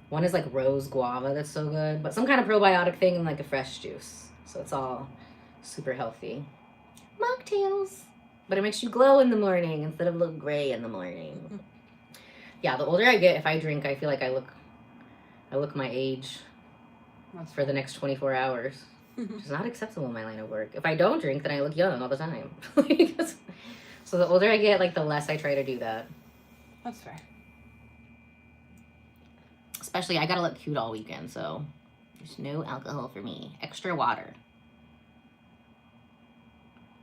One is like rose guava, that's so good, but some kind of probiotic thing and like a fresh juice. So it's all super healthy. Mocktails. But it makes you glow in the morning instead of look gray in the morning. Yeah, the older I get, if I drink, I feel like I look my age for the next 24 hours. Which is not acceptable in my line of work. If I don't drink, then I look young all the time. So the older I get, like the less I try to do that. That's fair. Especially, I gotta look cute all weekend, so there's no alcohol for me. Extra water.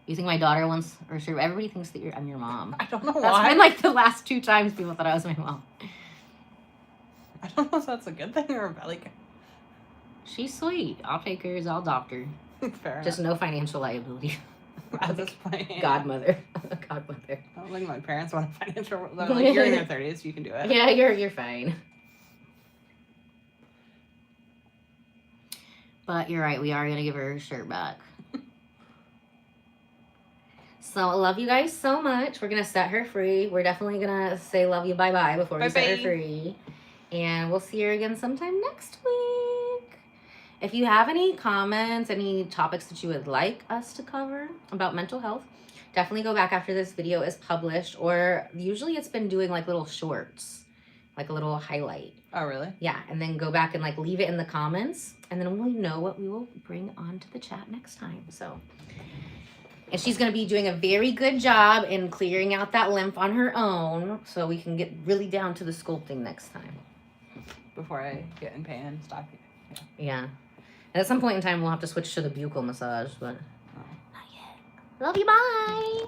You think my daughter wants, or sure, everybody thinks that I'm your mom. I don't know why. That's been like the last 2 times people thought I was my mom. I don't know if that's a good thing or a bad thing. She's sweet. I'll take her as I'll adopt her. Fair Just no financial liability. At this point. Godmother. I don't think my parents want a financial... Like, you're in your 30s, you can do it. Yeah, you're fine. But you're right, we are going to give her shirt back. So I love you guys so much. We're going to set her free. We're definitely going to say love you bye-bye before we set her free. And we'll see her again sometime next week. If you have any comments, any topics that you would like us to cover about mental health, definitely go back after this video is published. Or usually it's been doing like little shorts, like a little highlight. Oh, really? Yeah, and then go back and like leave it in the comments, and then we'll know what we will bring onto the chat next time. So, and she's going to be doing a very good job in clearing out that lymph on her own, so we can get really down to the sculpting next time. Before I get in pain and stop you. Yeah. And at some point in time, we'll have to switch to the buccal massage, but not yet. Love you, bye!